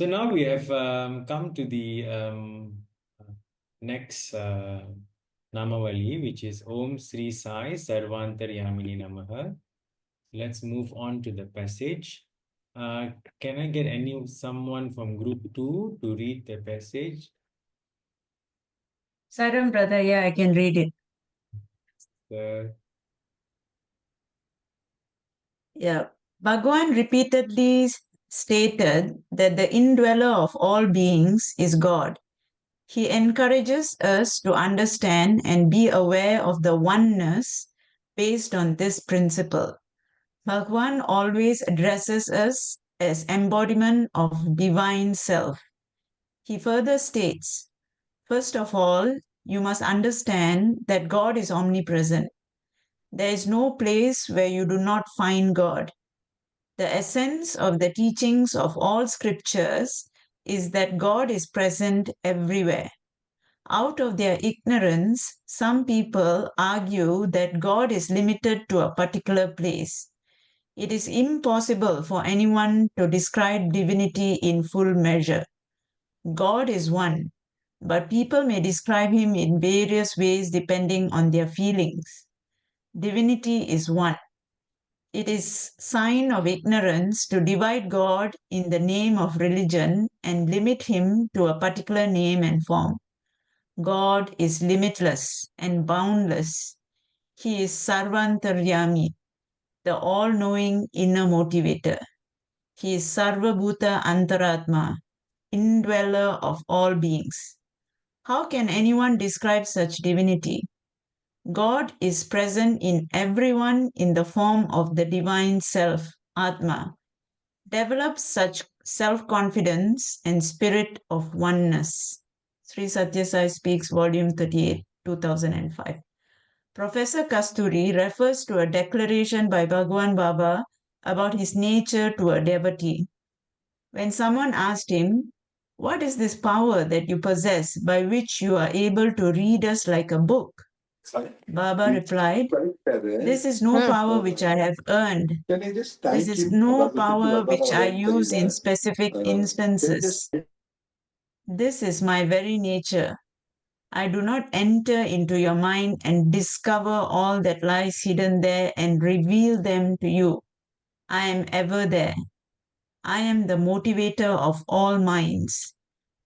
So now we have come to the next Namavali, which is Om Śri Sāi Sarvāntaryāmine Namaḥ. Let's move on to the passage. Can I get someone from group 2 to read the passage? Saram, brother, yeah, I can read it. Yeah. Bhagavan repeatedly stated that the indweller of all beings is God. He encourages us to understand and be aware of the oneness based on this principle. Bhagavan always addresses us as embodiment of divine self. He further states, first of all, you must understand that God is omnipresent. There is no place where you do not find God. The essence of the teachings of all scriptures is that God is present everywhere. Out of their ignorance, some people argue that God is limited to a particular place. It is impossible for anyone to describe divinity in full measure. God is one, but people may describe him in various ways depending on their feelings. Divinity is one. It is sign of ignorance to divide God in the name of religion and limit him to a particular name and form. God is limitless and boundless. He is Sarvantaryami, the all-knowing inner motivator. He is Sarvabhuta Antaratma, indweller of all beings. How can anyone describe such divinity? God is present in everyone in the form of the divine self, Atma. Develop such self-confidence and spirit of oneness. Sri Sathya Sai Speaks, Volume 38, 2005. Professor Kasturi refers to a declaration by Bhagwan Baba about his nature to a devotee. When someone asked him, "What is this power that you possess by which you are able to read us like a book?" Baba replied, "This is no power which I have earned. This is no power which I use in specific instances. This is my very nature. I do not enter into your mind and discover all that lies hidden there and reveal them to you. I am ever there. I am the motivator of all minds.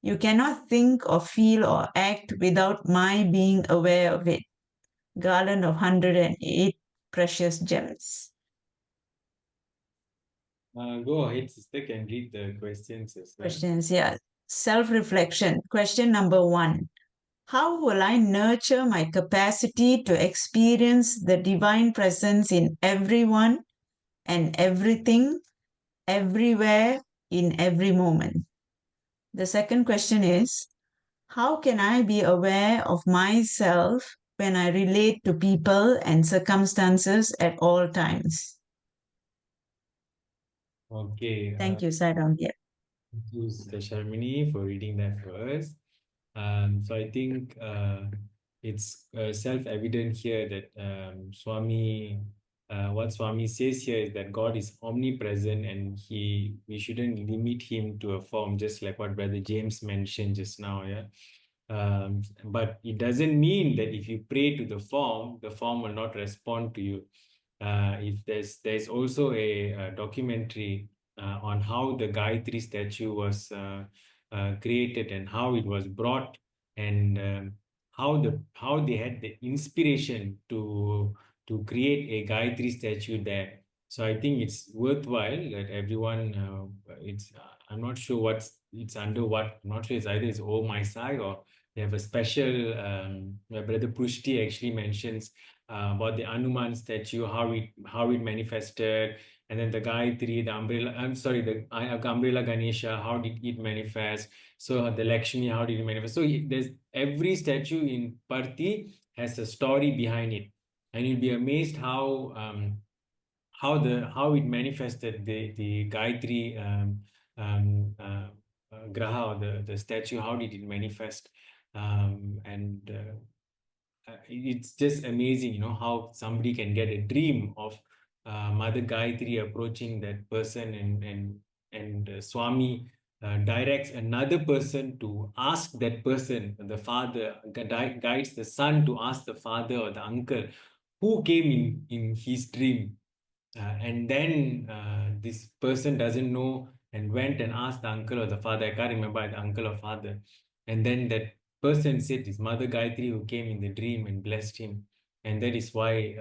You cannot think or feel or act without my being aware of it." Garland of 108 Precious Gems. Go ahead, sister, can read the questions as well. Questions, yeah. Self-reflection. Question number 1. How will I nurture my capacity to experience the divine presence in everyone and everything, everywhere, in every moment? The second question is, how can I be aware of myself when I relate to people and circumstances at all times? Okay. Thank you, Saidam. Yeah. Thank you, Sister Sharmini, for reading that for us. So I think it's self-evident here that what Swami says here is that God is omnipresent and we shouldn't limit him to a form, just like what Brother James mentioned just now. Yeah. But it doesn't mean that if you pray to the form will not respond to you. If there's also a documentary on how the Gayatri statue was created and how it was brought, and how they had the inspiration to create a Gayatri statue there. So I think it's worthwhile that everyone I'm not sure it's under what. I'm not sure it's either it's Oh My Sai or they have a special where Brother Pushti actually mentions about the Anuman statue, how it manifested, and then the Gayatri, the umbrella. I'm sorry, the umbrella Ganesha, how did it manifest? So the Lakshmi, how did it manifest? So there's every statue in Parthi has a story behind it, and you'll be amazed how it manifested the Gayatri Graha, or the statue. How did it manifest? It's just amazing, how somebody can get a dream of Mother Gayatri approaching that person, and Swami directs another person to ask that person, the father guides the son to ask the father or the uncle who came in his dream. And then this person doesn't know and went and asked the uncle or the father. I can't remember the uncle or father. And then that person said his mother Gayatri who came in the dream and blessed him. And that is why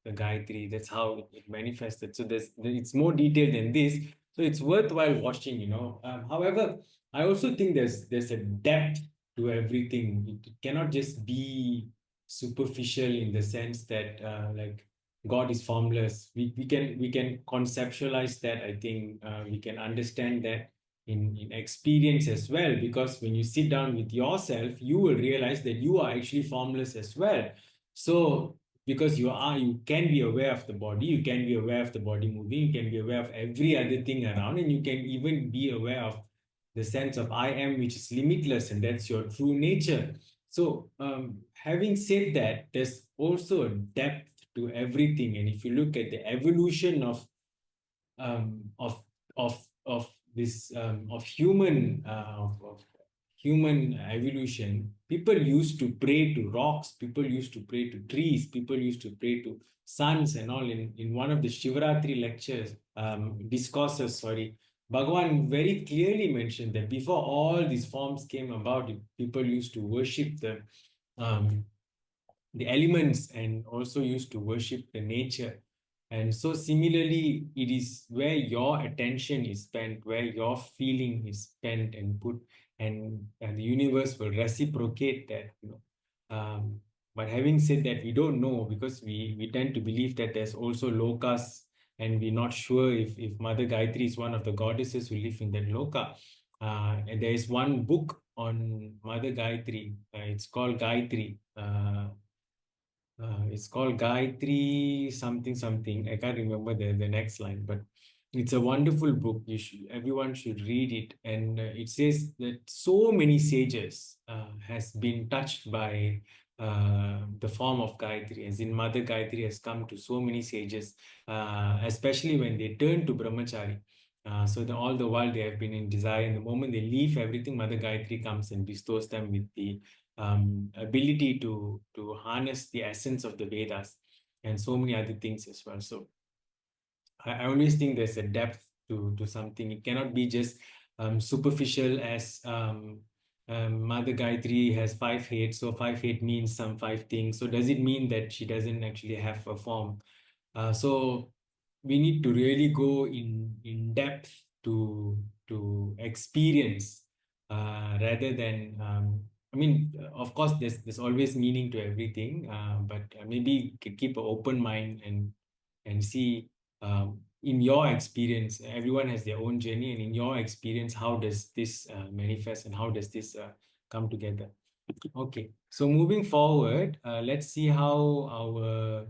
the Gayatri, that's how it manifested. So it's more detailed than this. So it's worthwhile watching, you know. However, I also think there's a depth to everything. It cannot just be superficial in the sense that like God is formless. We can conceptualize that. I think we can understand that in experience as well. Because when you sit down with yourself, you will realize that you are actually formless as well. So because you can be aware of the body, you can be aware of the body moving, you can be aware of every other thing around, and you can even be aware of the sense of I am, which is limitless, and that's your true nature. So, having said that, there's also a depth to everything. And if you look at the evolution um, of of this of human evolution, people used to pray to rocks, people used to pray to trees, people used to pray to suns and all. In one of the Shivaratri lectures, discourses, sorry, Bhagavan very clearly mentioned that before all these forms came about, people used to worship um, the elements and also used to worship the nature. And so similarly, it is where your attention is spent, where your feeling is spent and put, and the universe will reciprocate that, you know. But having said that, we don't know, because we tend to believe that there's also lokas, and we're not sure if Mother Gayatri is one of the goddesses who live in that loka. And there is one book on Mother Gayatri. It's called Gayatri. It's called Gayatri something something. I can't remember the next line, but it's a wonderful book. Everyone should read it. And it says that so many sages has been touched by the form of Gayatri, as in Mother Gayatri has come to so many sages, especially when they turn to Brahmachari. All the while they have been in desire, and the moment they leave everything, Mother Gayatri comes and bestows them with the ability to harness the essence of the Vedas and so many other things as well. So I always think there's a depth to something. It cannot be just superficial, as Mother Gayatri has 5 heads, so 5 head means some 5 things. So does it mean that she doesn't actually have a form? So we need to really go in depth to experience, rather than I mean, of course, there's always meaning to everything, but maybe keep an open mind and see, in your experience, everyone has their own journey, and in your experience, how does this manifest, and how does this come together? Okay, so moving forward, let's see how our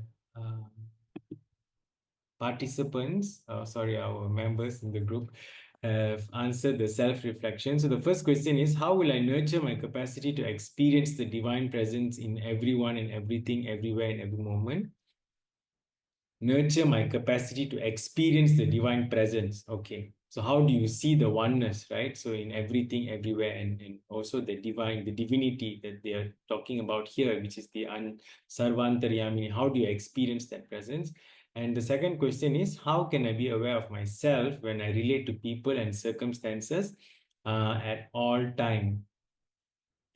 participants, sorry, our members in the group have answered the self-reflection. So the first question is, how will I nurture my capacity to experience the divine presence in everyone and everything, everywhere and every moment? Nurture my capacity to experience the divine presence. Okay. So how do you see the oneness, right? So in everything, everywhere, and also the divine, the divinity that they are talking about here, which is the Sarvāntaryāmine. How do you experience that presence? And the second question is, how can I be aware of myself when I relate to people and circumstances at all time?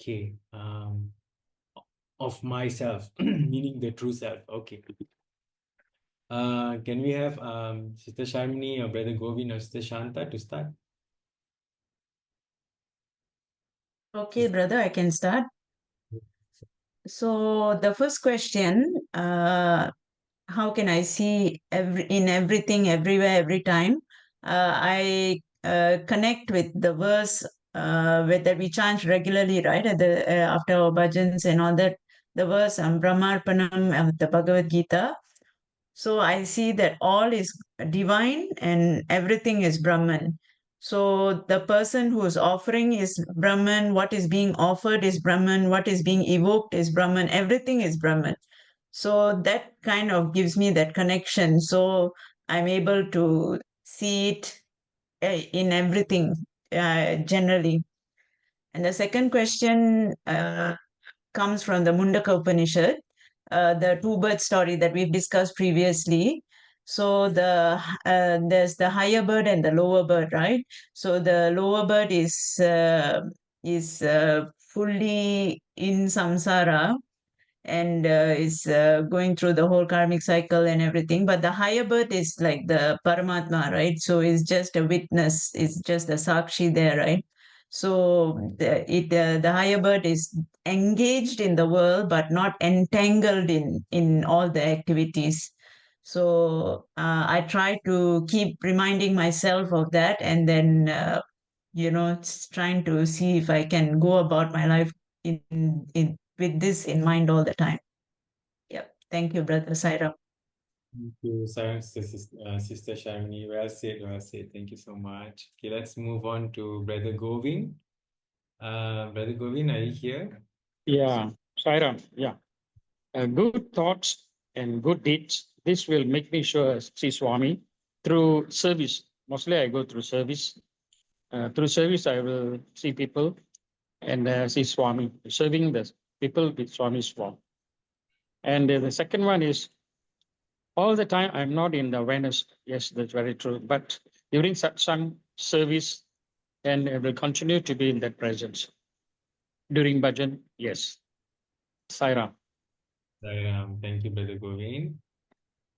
Okay. Of myself, meaning the true self. Okay. Can we have Sister Sharmini or Brother Govind or Sister Shanta to start? Okay, brother, I can start. So the first question, how can I see in everything, everywhere, every time? I connect with the verse that we chant regularly, right? After our bhajans and all that, the verse Brahmarpanam of the Bhagavad Gita. So I see that all is divine and everything is Brahman. So the person who is offering is Brahman, what is being offered is Brahman, what is being evoked is Brahman, everything is Brahman. So that kind of gives me that connection. So I'm able to see it in everything, generally. And the second question comes from the Mundaka Upanishad, the two-bird story that we've discussed previously. So there's the higher bird and the lower bird, right? So the lower bird is fully in samsara and is going through the whole karmic cycle and everything. But the higher birth is like the Paramatma, right? So it's just a witness, it's just a Sakshi there, right? So the higher birth is engaged in the world, but not entangled in all the activities. So I try to keep reminding myself of that, and then trying to see if I can go about my life in with this in mind all the time. Yeah. Thank you, Brother Saira. Thank you, Sister Shamini. Well said, well said. Thank you so much. Okay, let's move on to Brother Govin. Brother Govin, are you here? Yeah, Sairam, yeah. Good thoughts and good deeds. This will make me sure, Sri Swami, through service. Mostly I go through service. Through service, I will see people and see Swami, serving the people with Swami's form. And the second one is all the time I'm not in the awareness. Yes, that's very true. But during satsang service, and I will continue to be in that presence. During bhajan, yes. Sairam. Thank you, Brother Govin.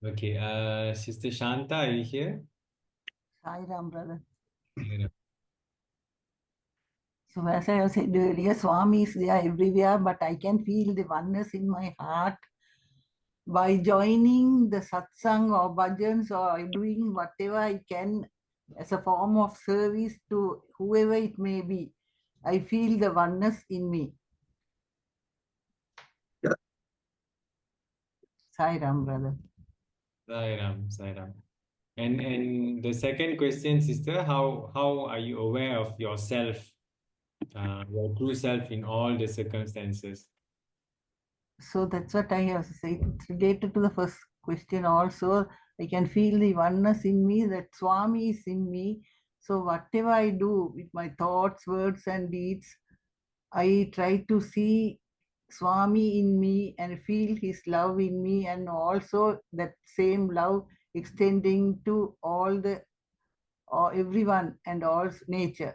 Okay, Sister Shanta, are you here? Sai Ram, brother. Yeah. So as I said earlier, Swami is there everywhere, but I can feel the oneness in my heart by joining the satsang or bhajans or doing whatever I can as a form of service to whoever it may be. I feel the oneness in me. Sai Ram, brother. Sairam. And the second question, sister, how are you aware of yourself, your true self in all the circumstances? So that's what I have said. It's related to the first question also. I can feel the oneness in me, that Swami is in me. So whatever I do with my thoughts, words and deeds, I try to see Swami in me and feel his love in me, and also that same love extending to all the or everyone and all nature.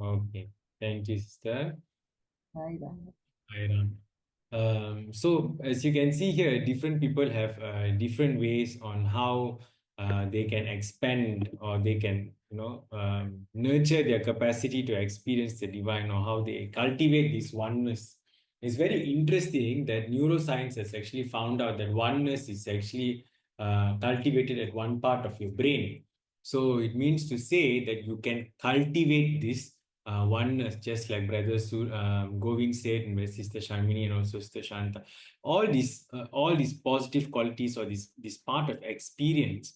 Okay, thank you, sister. Sai Ram. So as you can see here, different people have different ways on how they can expand, or they can, nurture their capacity to experience the divine, or how they cultivate this oneness. It's very interesting that neuroscience has actually found out that oneness is actually cultivated at one part of your brain. So it means to say that you can cultivate this oneness, just like Brother Govind said, and my Sister Shamini and also Sister Shanta. All these positive qualities, or this part of experience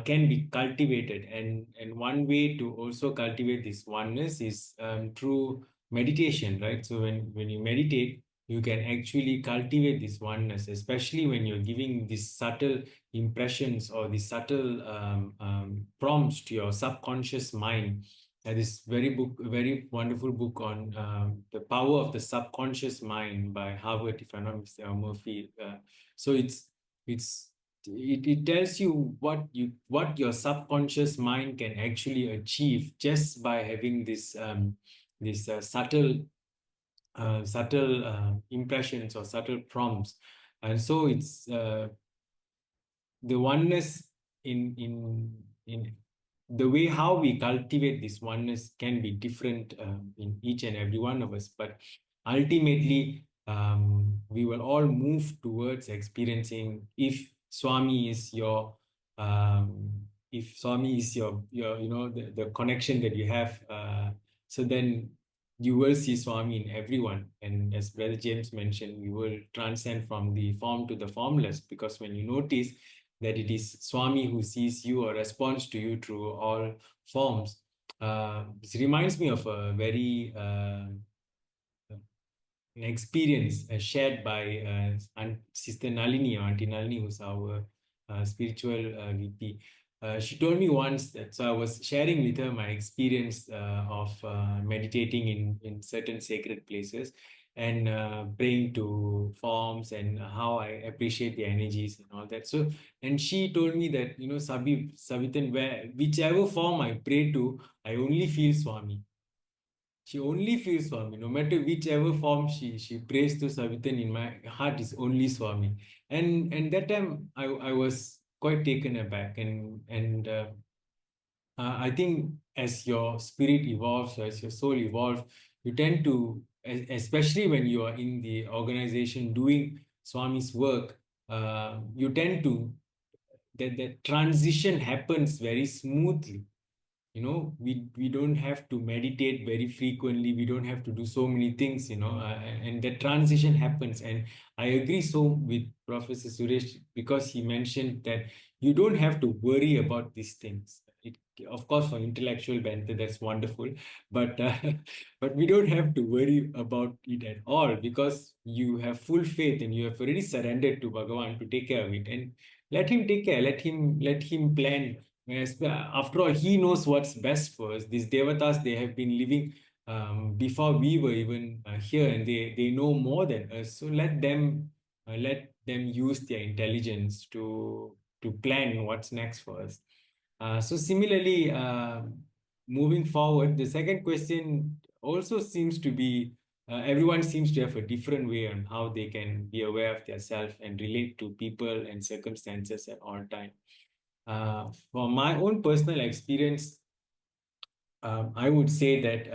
can be cultivated, and one way to also cultivate this oneness is through meditation, right? So when you meditate, you can actually cultivate this oneness, especially when you're giving these subtle impressions or these subtle prompts to your subconscious mind. This very wonderful book on the power of the subconscious mind by Harvard, if I'm not mistaken, Murphy. So it tells you what your subconscious mind can actually achieve just by having this subtle impressions or subtle prompts. And so it's the oneness in the way how we cultivate this oneness can be different in each and every one of us, but ultimately we will all move towards experiencing, if Swami is your the connection that you have, so then you will see Swami in everyone. And as Brother James mentioned, you will transcend from the form to the formless, because when you notice that it is Swami who sees you or responds to you through all forms. This reminds me of a very an experience shared by Sister Nalini, or Auntie Nalini, who's our spiritual VP. She told me once that, so I was sharing with her my experience of meditating in certain sacred places and praying to forms and how I appreciate the energies and all that. So, and she told me that, Savitan, whichever form I pray to, I only feel Swami. She only feels Swami. No matter whichever form she prays to Savitan, in my heart is only Swami. And that time I was quite taken aback. And I think as your spirit evolves, or as your soul evolves, you tend to, especially when you are in the organization doing Swami's work, you tend to, that transition happens very smoothly. We don't have to meditate very frequently. We don't have to do so many things, and the transition happens. And I agree so with Professor Suresh, because he mentioned that you don't have to worry about these things. Of course, for intellectual benefit, that's wonderful, but but we don't have to worry about it at all, because you have full faith and you have already surrendered to Bhagavan to take care of it, and let him take care. Let him plan. Yes, after all, he knows what's best for us. These devatas, they have been living before we were even here, and they know more than us. So let them use their intelligence to plan what's next for us. So similarly, moving forward, the second question also seems to be, everyone seems to have a different way on how they can be aware of their self and relate to people and circumstances at all times. For my own personal experience, I would say that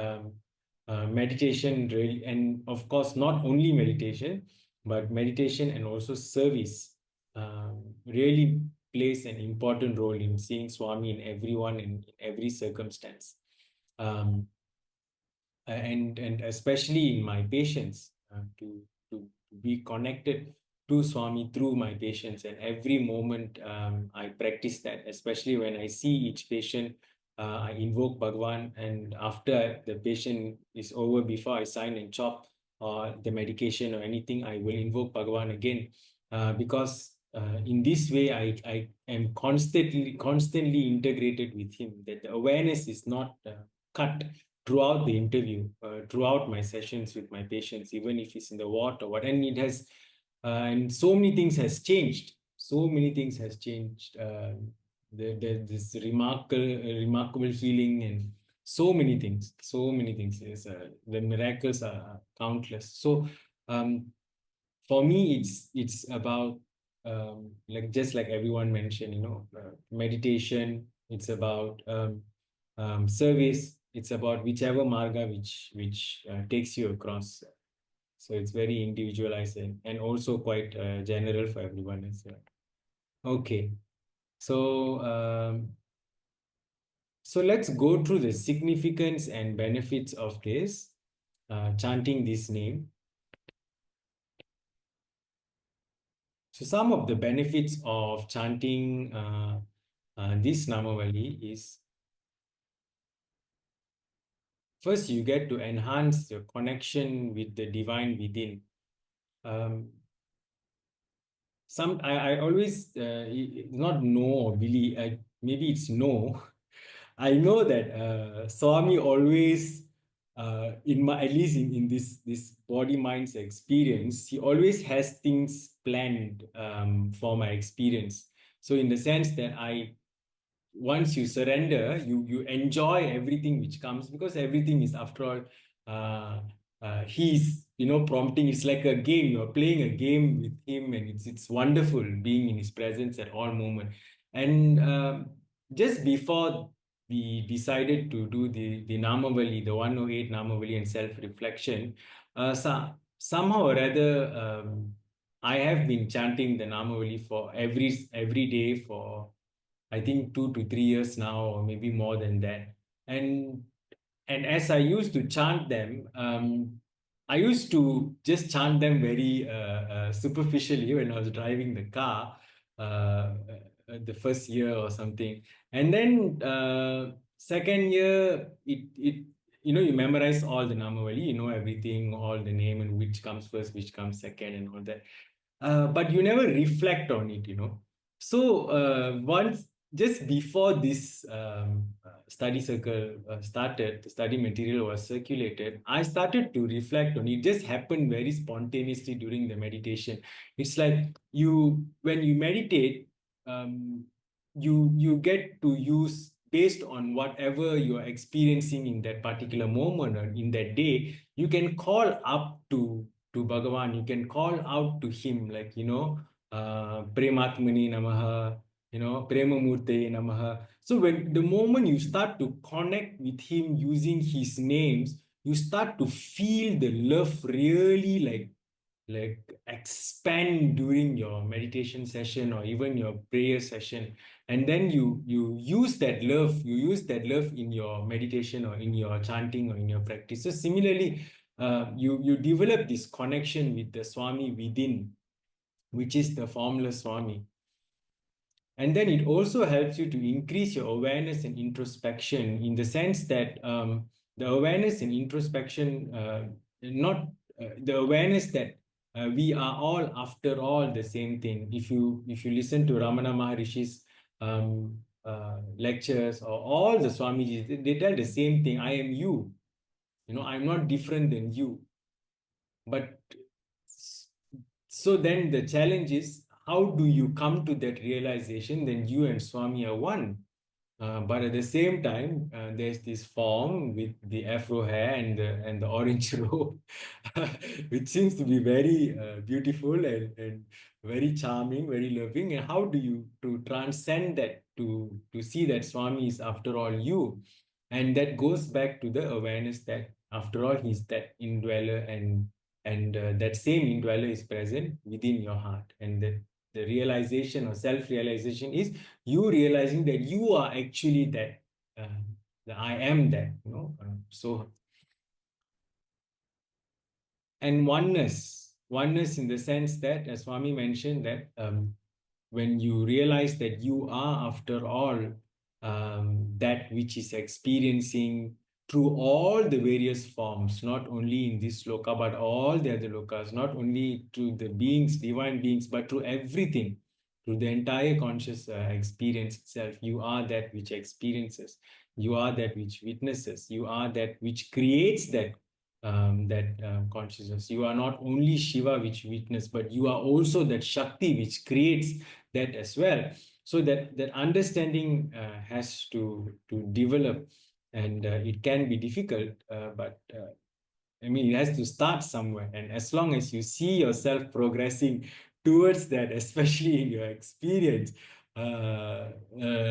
meditation really, and of course, not only meditation, but meditation and also service really plays an important role in seeing Swami in everyone in every circumstance. And especially in my patients, to be connected to Swami through my patients. And every moment I practice that, especially when I see each patient, I invoke Bhagwan, and after the patient is over, before I sign and chop or the medication or anything, I will invoke Bhagwan again, because in this way I am constantly integrated with him, that the awareness is not cut throughout the interview, throughout my sessions with my patients, even if it's in the ward or what. And it has, and so many things has changed. So many things has changed. This remarkable healing, and so many things. Yes, the miracles are countless. So for me, it's about like, just like everyone mentioned, meditation. It's about service. It's about whichever marga which takes you across. So it's very individualized and also quite general for everyone as well. Okay, so let's go through the significance and benefits of this chanting this name. So some of the benefits of chanting this Namavali is, first, you get to enhance your connection with the divine within. I always, not no or believe, maybe it's no. I know that Swami always, at least in this body mind's experience, he always has things planned for my experience. So in the sense that once you surrender, you enjoy everything which comes, because everything is, after all, he's prompting. It's like a game. You're playing a game with him, and it's wonderful being in his presence at all moments. And just before we decided to do the Namavali, the 108 Namavali and self-reflection, somehow or other, I have been chanting the Namavali for every day for, I think, 2 to 3 years now, or maybe more than that. And as I used to chant them, I used to just chant them very superficially when I was driving the car, the first year or something. And then second year, you memorize all the Namavali, you know everything, all the name, and which comes first, which comes second, and all that. But you never reflect on it, So once just before this study circle started, the study material was circulated, I started to reflect on it. It just happened very spontaneously during the meditation. It's like when you meditate, you get to use based on whatever you're experiencing in that particular moment or in that day, you can call up to Bhagavan, you can call out to him, like, Prematmani Namaha, Premamurte Namaha. So when the moment you start to connect with him using his names, you start to feel the love really like expand during your meditation session or even your prayer session. And then you use that love, in your meditation or in your chanting or in your practice. So similarly, you develop this connection with the Swami within, which is the formless Swami. And then it also helps you to increase your awareness and introspection, in the sense that the awareness and introspection, not the awareness that we are all, after all, the same thing. If you listen to Ramana Maharishi's lectures, or all the Swamijis, they tell the same thing. I am you. I'm not different than you. But so then the challenge is, how do you come to that realization? Then you and Swami are one. But at the same time, there's this form with the afro hair and the orange robe, which seems to be very beautiful and very charming, very loving. And how do you to transcend that, to see that Swami is, after all, you? And that goes back to the awareness that, after all, he's that indweller, and that same indweller is present within your heart. And the realization or self-realization is you realizing that you are actually that, the I am that, so, and oneness in the sense that, as Swami mentioned, that when you realize that you are, after all, that which is experiencing through all the various forms, not only in this loka, but all the other lokas, not only to the beings, divine beings, but to everything, to the entire conscious experience itself. You are that which experiences, you are that which witnesses, you are that which creates that consciousness. You are not only Shiva which witness, but you are also that Shakti which creates that as well. So that understanding has to develop, and it can be difficult, but I mean, it has to start somewhere. And as long as you see yourself progressing towards that, especially in your experience, a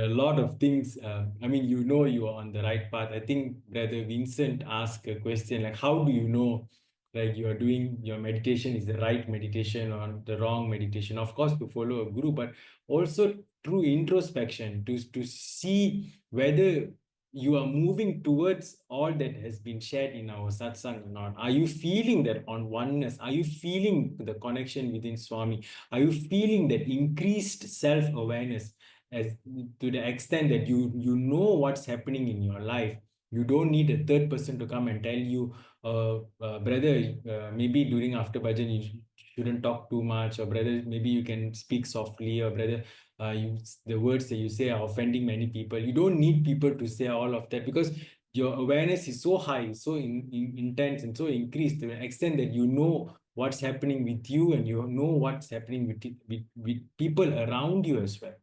lot of things, I mean, you are on the right path. I think Brother Vincent asked a question like, how do you know, like, you are doing your meditation is the right meditation or the wrong meditation? Of course, to follow a guru, but also through introspection, to see whether you are moving towards all that has been shared in our satsang or not. Are you feeling that on oneness? Are you feeling the connection within Swami? Are you feeling that increased self-awareness, as to the extent that you know what's happening in your life? You don't need a third person to come and tell you, brother, maybe during after bhajan you shouldn't talk too much, or brother, maybe you can speak softly, or brother, the words that you say are offending many people. You don't need people to say all of that, because your awareness is so high, so intense, and so increased to an extent that you know what's happening with you, and you know what's happening with people around you as well.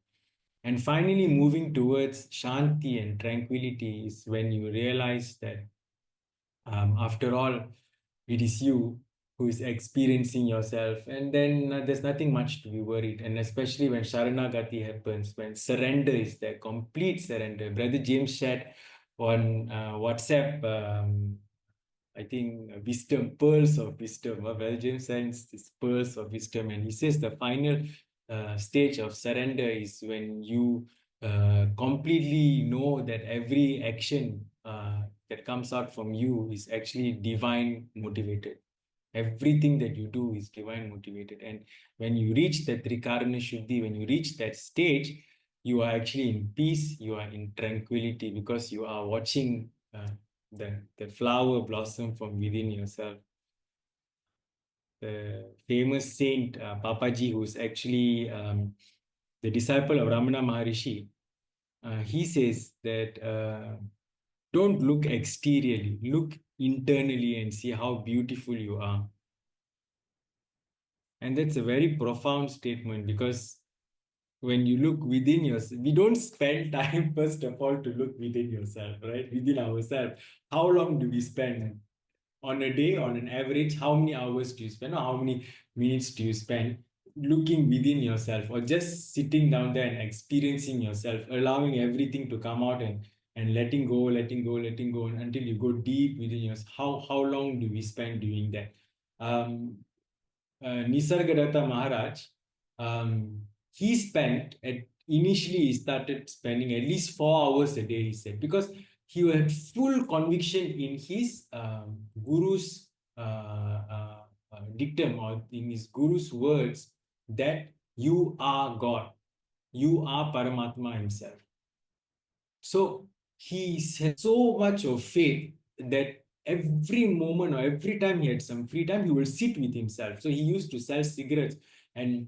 And finally, moving towards Shanti and tranquility is when you realize that, after all, it is you who is experiencing yourself. And then there's nothing much to be worried. And especially when Sharanagati happens, when surrender is there, complete surrender. Brother James shared on WhatsApp, I think, wisdom, pearls of wisdom. Brother James sends this pearls of wisdom. And he says the final stage of surrender is when you completely know that every action that comes out from you is actually divine motivated. Everything that you do is divine motivated. And when you reach that Trikarana Shuddhi, when you reach that stage, you are actually in peace, you are in tranquility, because you are watching the flower blossom from within yourself. The famous saint, Papaji, who's actually the disciple of Ramana Maharishi, he says that don't look exteriorly, look internally and see how beautiful you are. And that's a very profound statement, because when you look within yourself, we don't spend time, first of all, to look within yourself, right? Within ourselves. How long do we spend on a day, on an average? How many hours do you spend, or how many minutes do you spend looking within yourself, or just sitting down there and experiencing yourself, allowing everything to come out and letting go, until you go deep within yourself? How long do we spend doing that? Nisargadatta Maharaj, he spent initially he started spending at least 4 hours a day, he said, because he had full conviction in his guru's dictum, or in his guru's words, that you are God, you are Paramatma himself. So he had so much of faith that every moment or every time he had some free time, he will sit with himself. So he used to sell cigarettes, and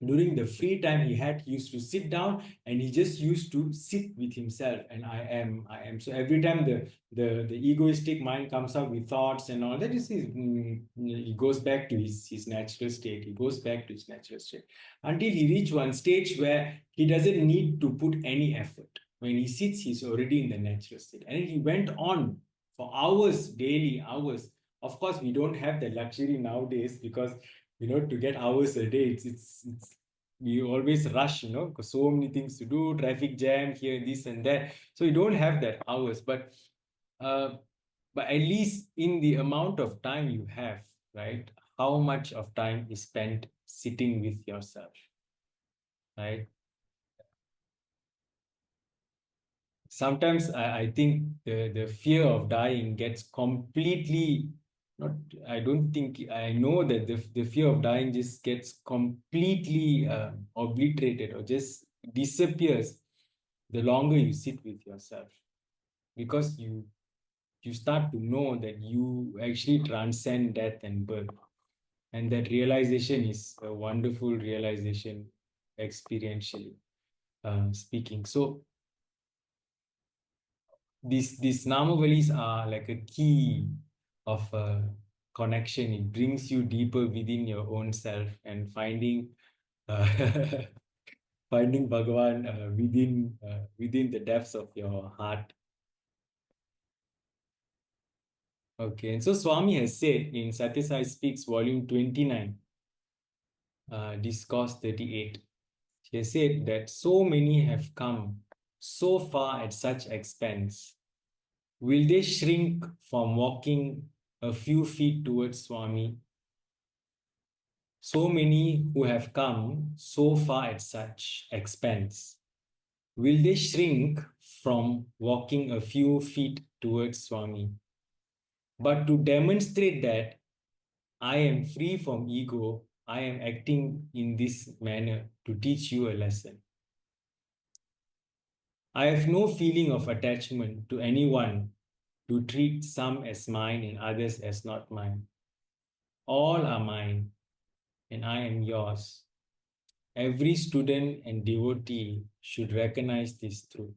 during the free time he used to sit down and he just used to sit with himself. And I am. So every time the egoistic mind comes up with thoughts and all that, he goes back to his natural state. He goes back to his natural state until he reached one stage where he doesn't need to put any effort. When he sits, he's already in the natural state. And he went on for hours, daily hours. Of course, we don't have the luxury nowadays, because to get hours a day, it's we always rush, because so many things to do, traffic jam here, this and that. So you don't have that hours, but at least in the amount of time you have, right? How much of time is spent sitting with yourself, right? Sometimes I think the fear of dying gets completely, not, I don't think, I know that the fear of dying just gets completely obliterated, or just disappears the longer you sit with yourself, because you start to know that you actually transcend death and birth. And that realization is a wonderful realization, experientially speaking. So these Namavalis are like a key of connection. It brings you deeper within your own self, and finding finding Bhagavan within the depths of your heart. Okay, and so Swami has said in Satya Sai Speaks, volume 29, discourse 38, he has said that so many have come so far at such expense. Will they shrink from walking a few feet towards Swami? So many who have come so far at such expense, will they shrink from walking a few feet towards Swami? But to demonstrate that I am free from ego, I am acting in this manner to teach you a lesson. I have no feeling of attachment to anyone, to treat some as mine and others as not mine. All are mine, and I am yours. Every student and devotee should recognize this truth.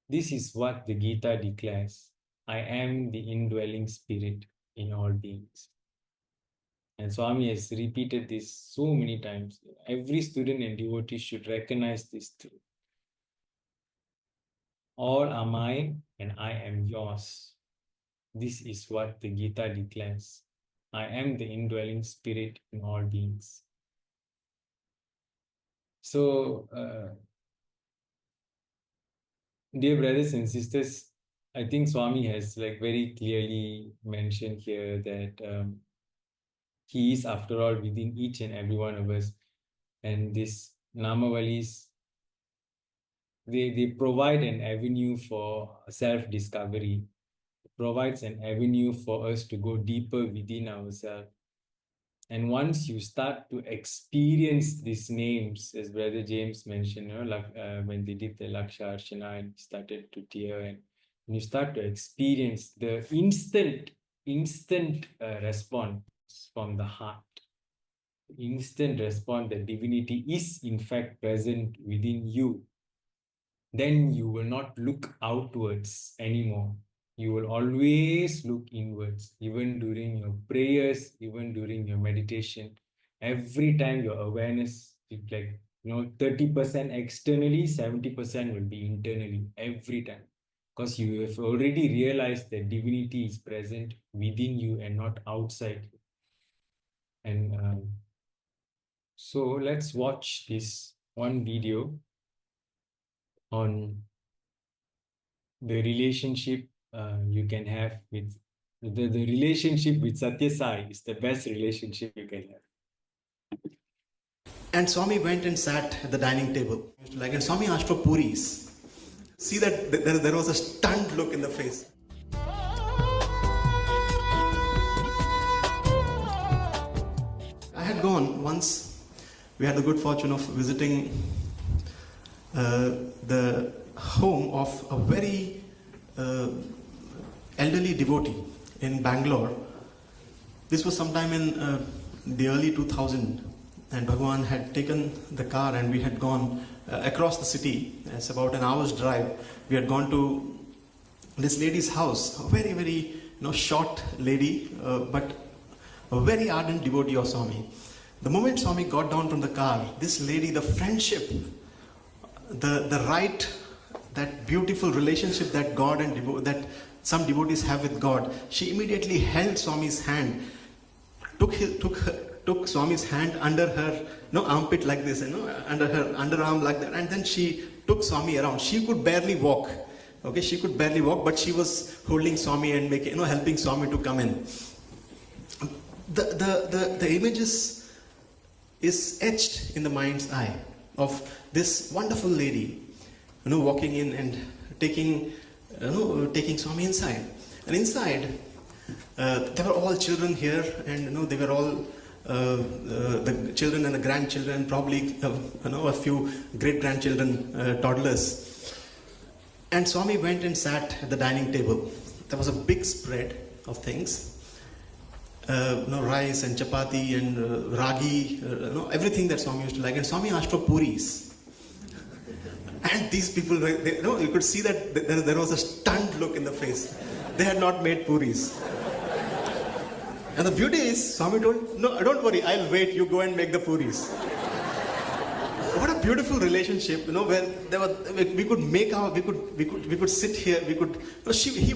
This is what the Gita declares. I am the indwelling spirit in all beings. And Swami has repeated this so many times. Every student and devotee should recognize this truth. All are mine and I am yours. This is what the Gita declares. I am the indwelling spirit in all beings. So, dear brothers and sisters, I think Swami has very clearly mentioned here that he is, after all, within each and every one of us. And these Namavalis, they provide an avenue for self-discovery, provides an avenue for us to go deeper within ourselves. And once you start to experience these names, as Brother James mentioned, when they did the Laksha Archana and started to tear, and you start to experience the instant response from the heart, instant response that divinity is in fact present within you, then you will not look outwards anymore. You will always look inwards, even during your prayers, even during your meditation. Every time your awareness is like, 30% externally, 70% will be internally, every time. Because you have already realized that divinity is present within you and not outside you. And so let's watch this one video on the relationship you can have with the relationship with Satya Sai is the best relationship you can have. And Swami went and sat at the dining table. And Swami asked for puris. See that there was a stunned look in the face. I had gone once. We had the good fortune of visiting the home of a very elderly devotee in Bangalore. This was sometime in the early 2000, and Bhagwan had taken the car and we had gone across the city. It's about an hour's drive. We had gone to this lady's house, a very, very short lady, but a very ardent devotee of Swami. The moment Swami got down from the car, this lady, the friendship, the right, that beautiful relationship that God and that some devotees have with God, she immediately held Swami's hand, took Swami's hand under her armpit like this, under her underarm like that, and then she took Swami around. She could barely walk. Okay, she could barely walk, but she was holding Swami and making, helping Swami to come in. The images is etched in the mind's eye of this wonderful lady, walking in and taking Swami inside. And inside, there were all children here, and they were all the children and the grandchildren, probably a few great-grandchildren, toddlers. And Swami went and sat at the dining table. There was a big spread of things. Rice and chapati and ragi, everything that Swami used to like. And Swami asked for puris. And these people, you could see that there was a stunned look in the face. They had not made puris. And the beauty is, Swami told, no, don't worry, I'll wait, you go and make the puris. What a beautiful relationship, where we could sit here,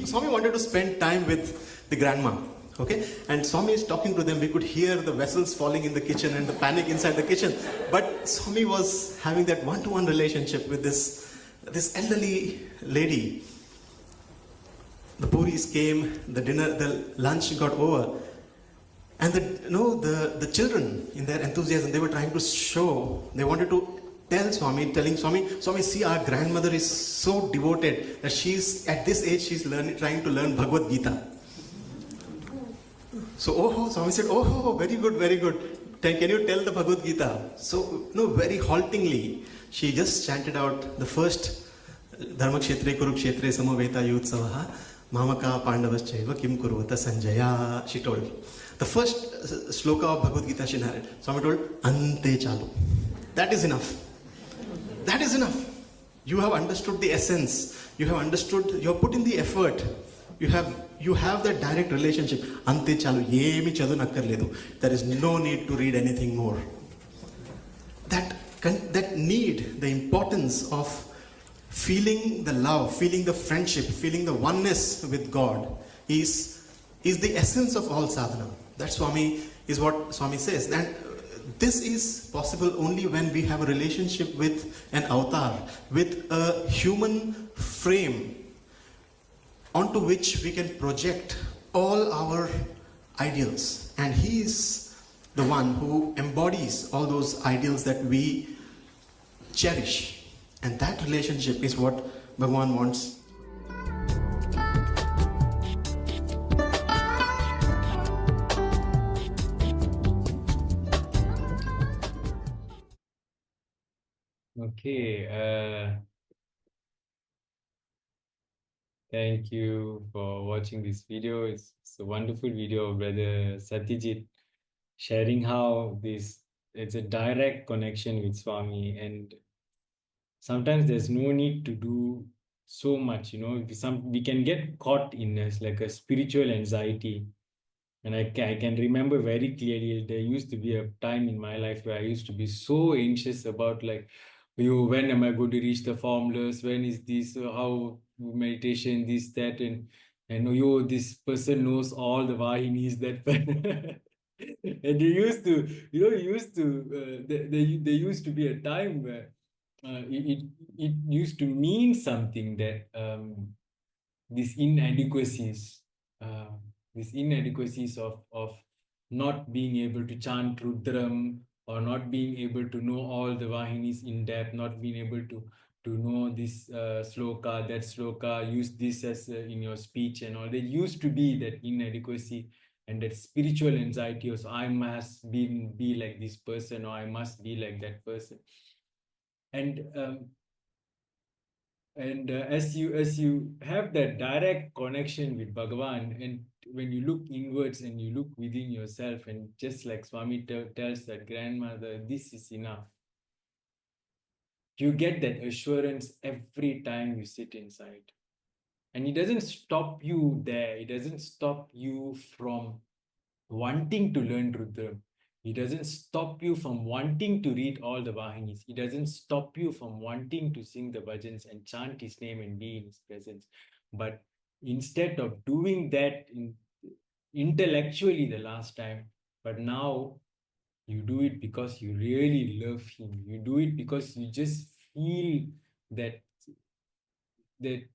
Swami wanted to spend time with the grandma. Okay, and Swami is talking to them. We could hear the vessels falling in the kitchen and the panic inside the kitchen. But Swami was having that one-to-one relationship with this elderly lady. The puris came, the dinner, the lunch got over, and the children in their enthusiasm, they were trying to show. They wanted to telling Swami, see, our grandmother is so devoted that she's at this age she's trying to learn Bhagavad Gita. So, Swami said, very good, very good. Can you tell the Bhagavad Gita? So, very haltingly, she just chanted out the first Dharmakshetre Kurukshetre Samaveta Yutsavaha Mamaka Pandavaschaiva Kim Kurvata Sanjaya, she told. The first sloka of Bhagavad Gita she narrated. Swami told, Ante Chalu. That is enough. That is enough. You have understood the essence. You have understood, you have put in the effort. You have that direct relationship. Ante chalu, yemi chadu nakkarledu. There is no need to read anything more. That need, the importance of feeling the love, feeling the friendship, feeling the oneness with God is the essence of all sadhana. That's what Swami says. And this is possible only when we have a relationship with an avatar, with a human frame onto which we can project all our ideals. And he is the one who embodies all those ideals that we cherish. And that relationship is what Bhagwan wants. Okay. Thank you for watching this video. It's a wonderful video of Brother Satyajit sharing how this it's a direct connection with Swami, and sometimes there's no need to do so much, we can get caught in like a spiritual anxiety. And I can remember very clearly, there used to be a time in my life where I used to be so anxious about like, when am I going to reach the formulas? When is this? How meditation, this, that, and this person knows all the vahinis that. And you used to, there used to be a time where it used to mean something that these inadequacies, uh, of not being able to chant Rudram, or not being able to know all the Vahinis in depth, not being able to know this sloka, that sloka, use this as in your speech and all. There used to be that inadequacy and that spiritual anxiety of, I must be like this person, or I must be like that person. And as you have that direct connection with Bhagavan, and when you look inwards and you look within yourself, and just like Swami tells that grandmother, this is enough. You get that assurance every time you sit inside. And it doesn't stop you there. It doesn't stop you from wanting to learn Rudra. It doesn't stop you from wanting to read all the Vahinis. It doesn't stop you from wanting to sing the bhajans and chant his name and be in his presence. But instead of doing that intellectually the last time, but now you do it because you really love him. You do it because you just feel that the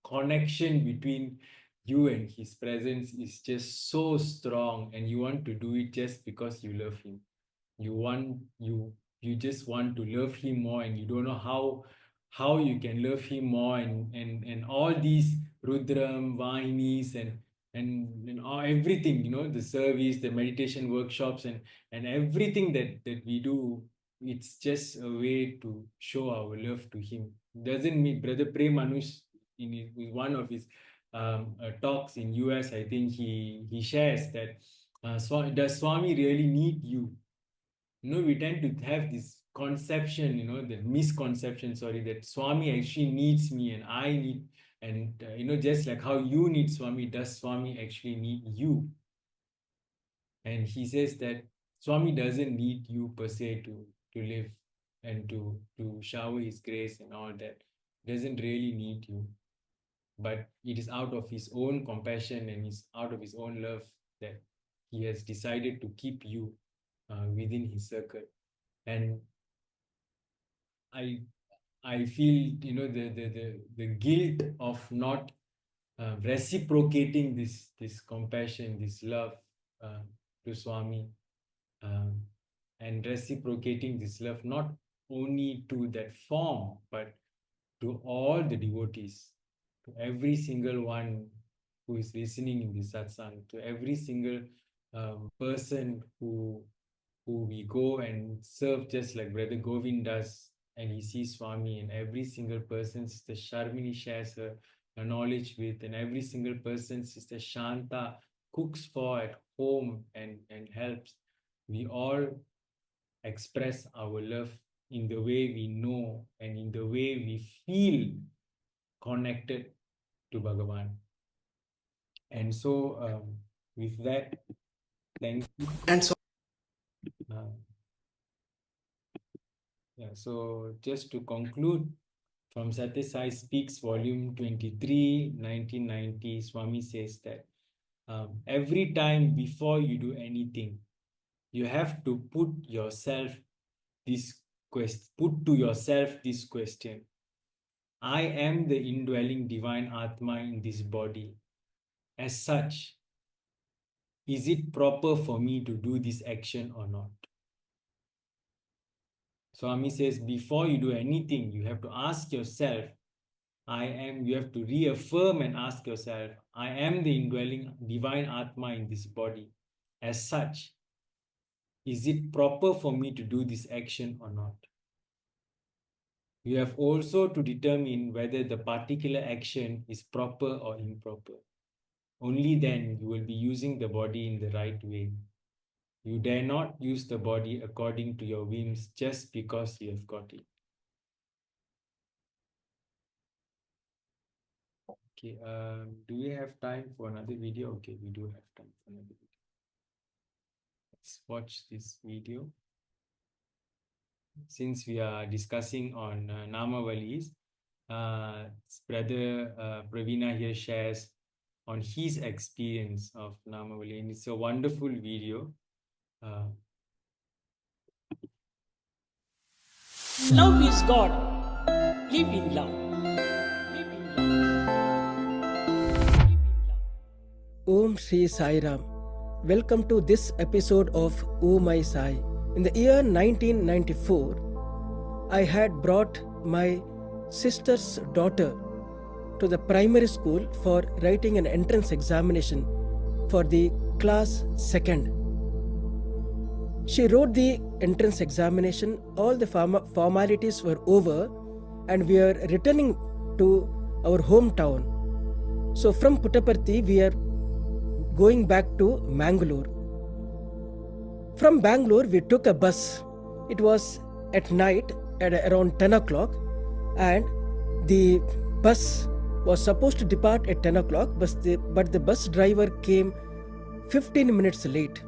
connection between you and his presence is just so strong, and you want to do it just because you love him. You just want to love him more, and you don't know how you can love him more, and all these Rudram, Vahinis, and everything, the service, the meditation workshops, and everything that we do, it's just a way to show our love to him. Doesn't mean Brother Prem Anush in one of his talks in US, I think he shares that does Swami really need you? We tend to have this conception, the misconception, sorry, that Swami actually needs me and I need, and just like how you need Swami, does Swami actually need you? And he says that Swami doesn't need you per se to live and to shower his grace and all that. Doesn't really need you. But it is out of his own compassion and is out of his own love that he has decided to keep you within his circle. And I feel, the guilt of not reciprocating this compassion, this love to Swami, and reciprocating this love not only to that form, but to all the devotees, to every single one who is listening in this satsang, to every single person who we go and serve, just like Brother Govind does, and he sees Swami, and every single person Sister Sharmini shares her knowledge with, and every single person Sister Shanta cooks for at home and helps. We all express our love in the way we know and in the way we feel connected to Bhagavan. And so with that, thank you. And so so just to conclude, from Satya Sai Speaks, Volume 23, 1990, Swami says that every time before you do anything, you have to put to yourself this question. I am the indwelling divine Atma in this body. As such, is it proper for me to do this action or not? Swami says, before you do anything, you have to ask yourself, you have to reaffirm and ask yourself, I am the indwelling divine Atma in this body. As such, is it proper for me to do this action or not? You have also to determine whether the particular action is proper or improper. Only then you will be using the body in the right way. You dare not use the body according to your whims just because you have got it. Okay, do we have time for another video? Okay, we do have time for another video. Let's watch this video. Since we are discussing on Namavalis, brother Pravina here shares on his experience of Namavali, and it's a wonderful video. Love is God. Live in love. Live in love. Live in love. Om Śri Sāi Ram. Welcome to this episode of O My Sai. In the year 1994, I had brought my sister's daughter to the primary school for writing an entrance examination for the class 2nd. She wrote the entrance examination, all the formalities were over, and we are returning to our hometown. So from Puttaparthi, we are going back to Mangalore. From Bangalore, we took a bus. It was at night at around 10 o'clock, and the bus was supposed to depart at 10 o'clock, but the bus driver came 15 minutes late.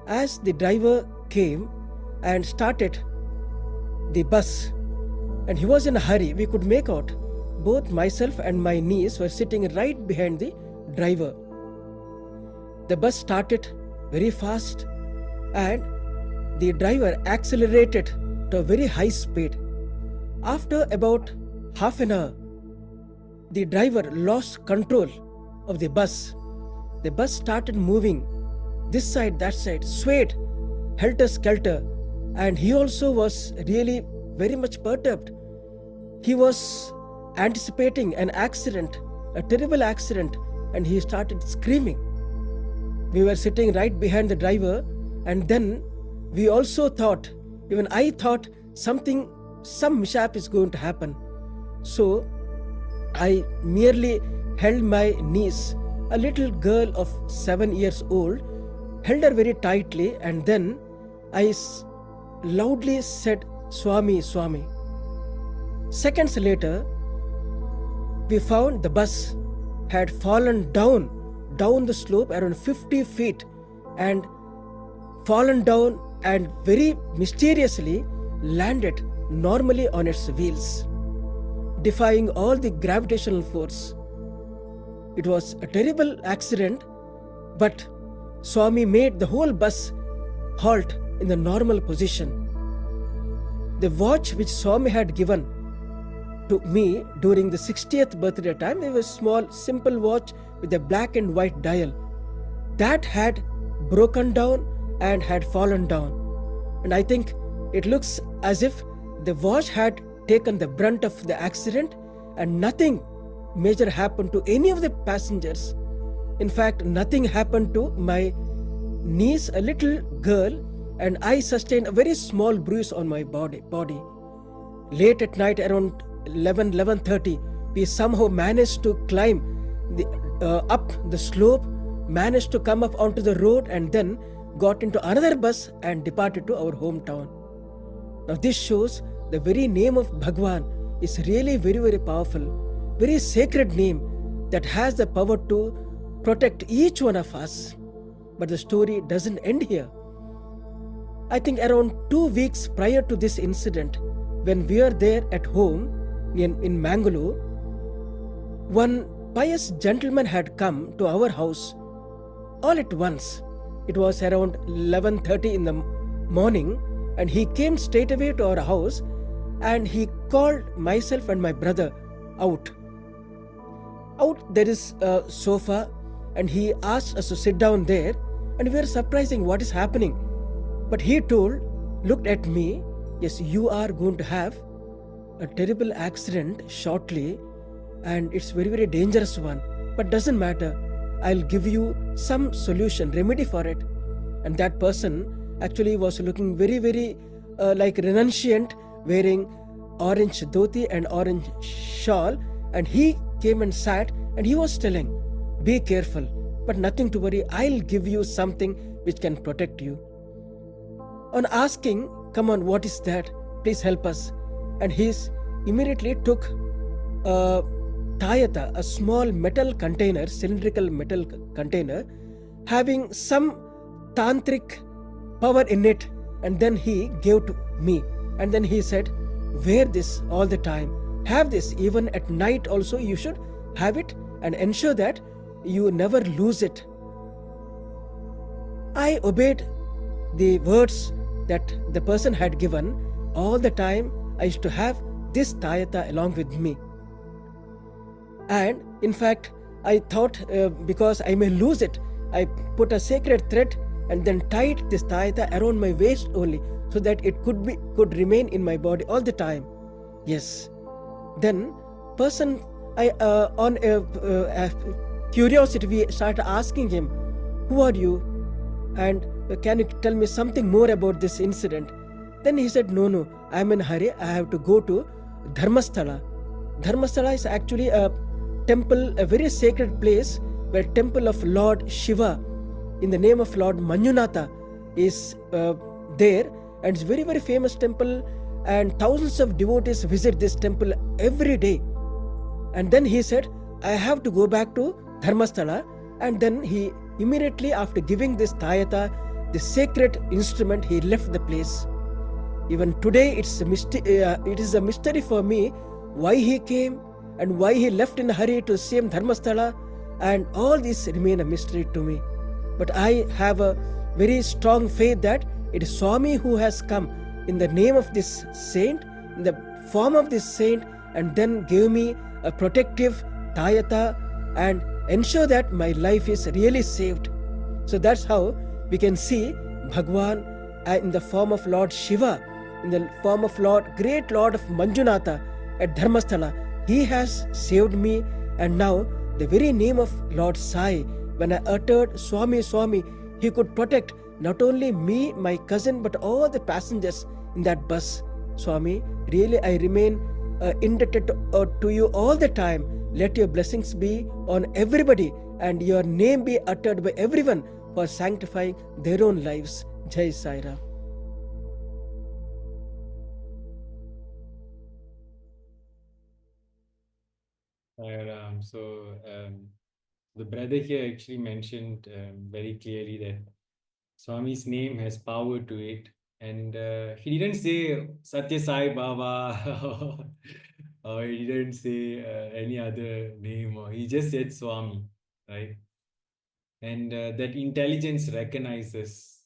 As the driver came and started the bus, and he was in a hurry, we could make out both myself and my niece were sitting right behind the driver. The bus started very fast, and the driver accelerated to a very high speed. After about half an hour, the driver lost control of the bus. The bus started moving this side, that side, swayed, helter-skelter, and he also was really very much perturbed. He was anticipating an accident, a terrible accident, and he started screaming. We were sitting right behind the driver, and then we also thought, even I thought, some mishap is going to happen. So I merely held my niece, a little girl of 7 years old, held her very tightly, and then I loudly said, "Swami, Swami." Seconds later, we found the bus had fallen down the slope around 50 feet and fallen down and very mysteriously landed normally on its wheels, defying all the gravitational force. It was a terrible accident, but Swami made the whole bus halt in the normal position. The watch which Swami had given to me during the 60th birthday time, it was a small, simple watch with a black and white dial, that had broken down and had fallen down. And I think it looks as if the watch had taken the brunt of the accident and nothing major happened to any of the passengers. In fact, nothing happened to my niece, a little girl, and I sustained a very small bruise on my body. Late at night, around 11:30, we somehow managed to climb up the slope, managed to come up onto the road, and then got into another bus and departed to our hometown. Now this shows the very name of Bhagwan is really very, very powerful, very sacred name that has the power to protect each one of us. But the story doesn't end here. I think around 2 weeks prior to this incident, when we were there at home in Mangalore, one pious gentleman had come to our house all at once. It was around 11:30 in the morning, and he came straight away to our house, and he called myself and my brother out. There is a sofa, and he asked us to sit down there, and we were surprising what is happening. But he looked at me, "Yes, you are going to have a terrible accident shortly, and it's very, very dangerous one. But doesn't matter. I'll give you some solution, remedy for it." And that person actually was looking very, very like renunciant, wearing orange dhoti and orange shawl. And he came and sat, and he was telling, "Be careful. but nothing to worry. I'll give you something which can protect you. On asking, come on, what is that? Please help us. And he immediately took a tayata, a small metal container, cylindrical metal container, having some tantric power in it, and then he gave to me. And then he said, wear this all the time. Have this even at night also. You should have it and ensure that you never lose it. I obeyed the words that the person had given. All the time I used to have this tayata along with me. And in fact, I thought because I may lose it, I put a sacred thread and then tied this tayata around my waist only, so that it could remain in my body all the time. Yes. Then person, on curiosity, we started asking him, who are you? And can you tell me something more about this incident? Then he said, no, I'm in a hurry. I have to go to Dharmasthala. Dharmasthala is actually a temple, a very sacred place where temple of Lord Shiva in the name of Lord Manjunatha is there. And it's very, very famous temple, and thousands of devotees visit this temple every day. And then he said, I have to go back to Dharmasthala. And then he immediately, after giving this tayata, the sacred instrument, he left the place. Even today, it is a mystery for me why he came and why he left in a hurry to same Dharmasthala, and all these remain a mystery to me. But I have a very strong faith that it is Swami who has come in the name of this saint, in the form of this saint, and then gave me a protective tayata and ensure that my life is really saved. So that's how we can see Bhagwan in the form of Lord Shiva, in the form of great Lord of Manjunatha at Dharmasthala. He has saved me, and now the very name of Lord Sai, when I uttered Swami, Swami, he could protect not only me, my cousin, but all the passengers in that bus. Swami, really I remain indebted to you all the time. Let your blessings be on everybody and your name be uttered by everyone for sanctifying their own lives. Jai Sai Ram. So the brother here actually mentioned very clearly that Swami's name has power to it, and he didn't say Satya Sai Baba or he didn't say any other name, or he just said Swami, right? And that intelligence recognizes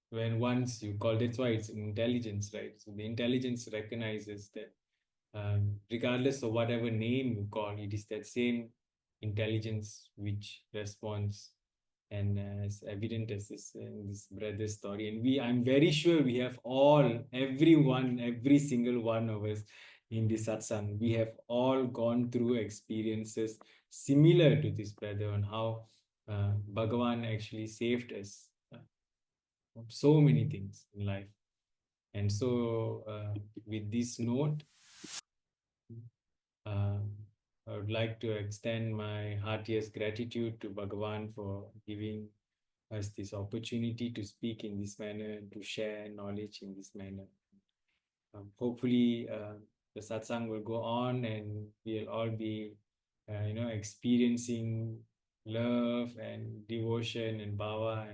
when once you call, that's why it's intelligence, right? So the intelligence recognizes that regardless of whatever name you call, it is that same intelligence which responds, and as evident as this brother's story. And I'm very sure we have every single one of us in this satsang, we have all gone through experiences similar to this brother on how Bhagavan actually saved us from so many things in life. And so with this note, I would like to extend my heartiest gratitude to Bhagavan for giving us this opportunity to speak in this manner and to share knowledge in this manner. Hopefully, the satsang will go on and we'll all be, experiencing love and devotion and bhava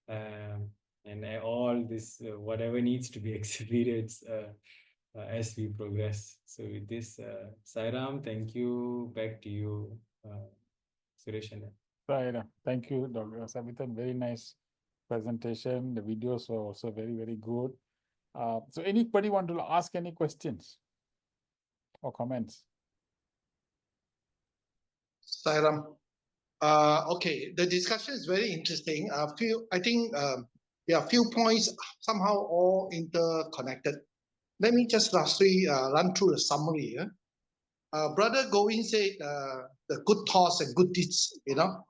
and all this, whatever needs to be experienced as we progress. So with this, Sai Ram, thank you. Back to you, Suresh. Right. Thank you, Dr. Savithan. Very nice presentation. The videos were also very, very good. So anybody want to ask any questions or comments? Sairam. Okay, the discussion is very interesting. I think there are a few points somehow all interconnected. Let me just lastly run through the summary here. Brother Govind said the good thoughts and good deeds,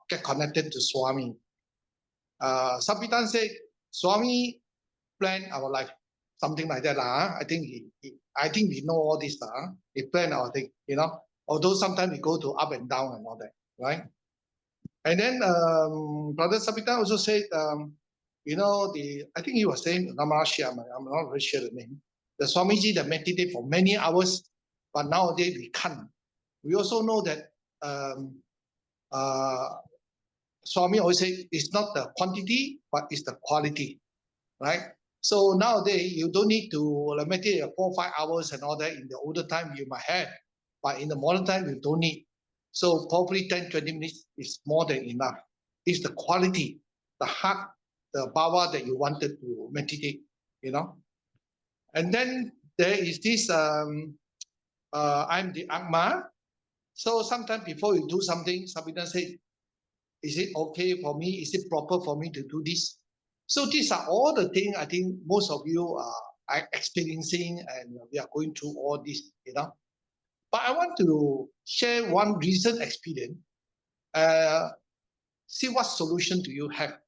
get connected to Swami. Sapitan said Swami planned our life, something like that. I think we know all this. He planned our thing, although sometimes we go to up and down and all that, right? And then Brother Sabita also said, you know, I think he was saying Namaḥ, I'm not very sure the name. The Swamiji that meditate for many hours, but nowadays we can't. We also know that Swami always say it's not the quantity, but it's the quality, right? So nowadays you don't need to meditate 4 or 5 hours and all that. In the older time you might have, but in the modern time you don't need. So probably 10, 20 minutes is more than enough. It's the quality, the heart, the bhava that you wanted to meditate, you know. And then there is this, I'm the Akma. So sometimes before you do something, Sabina said, is it okay for me? Is it proper for me to do this? So these are all the things I think most of you are experiencing, and we are going through all this, you know. But I want to share one recent experience. See what solution do you have.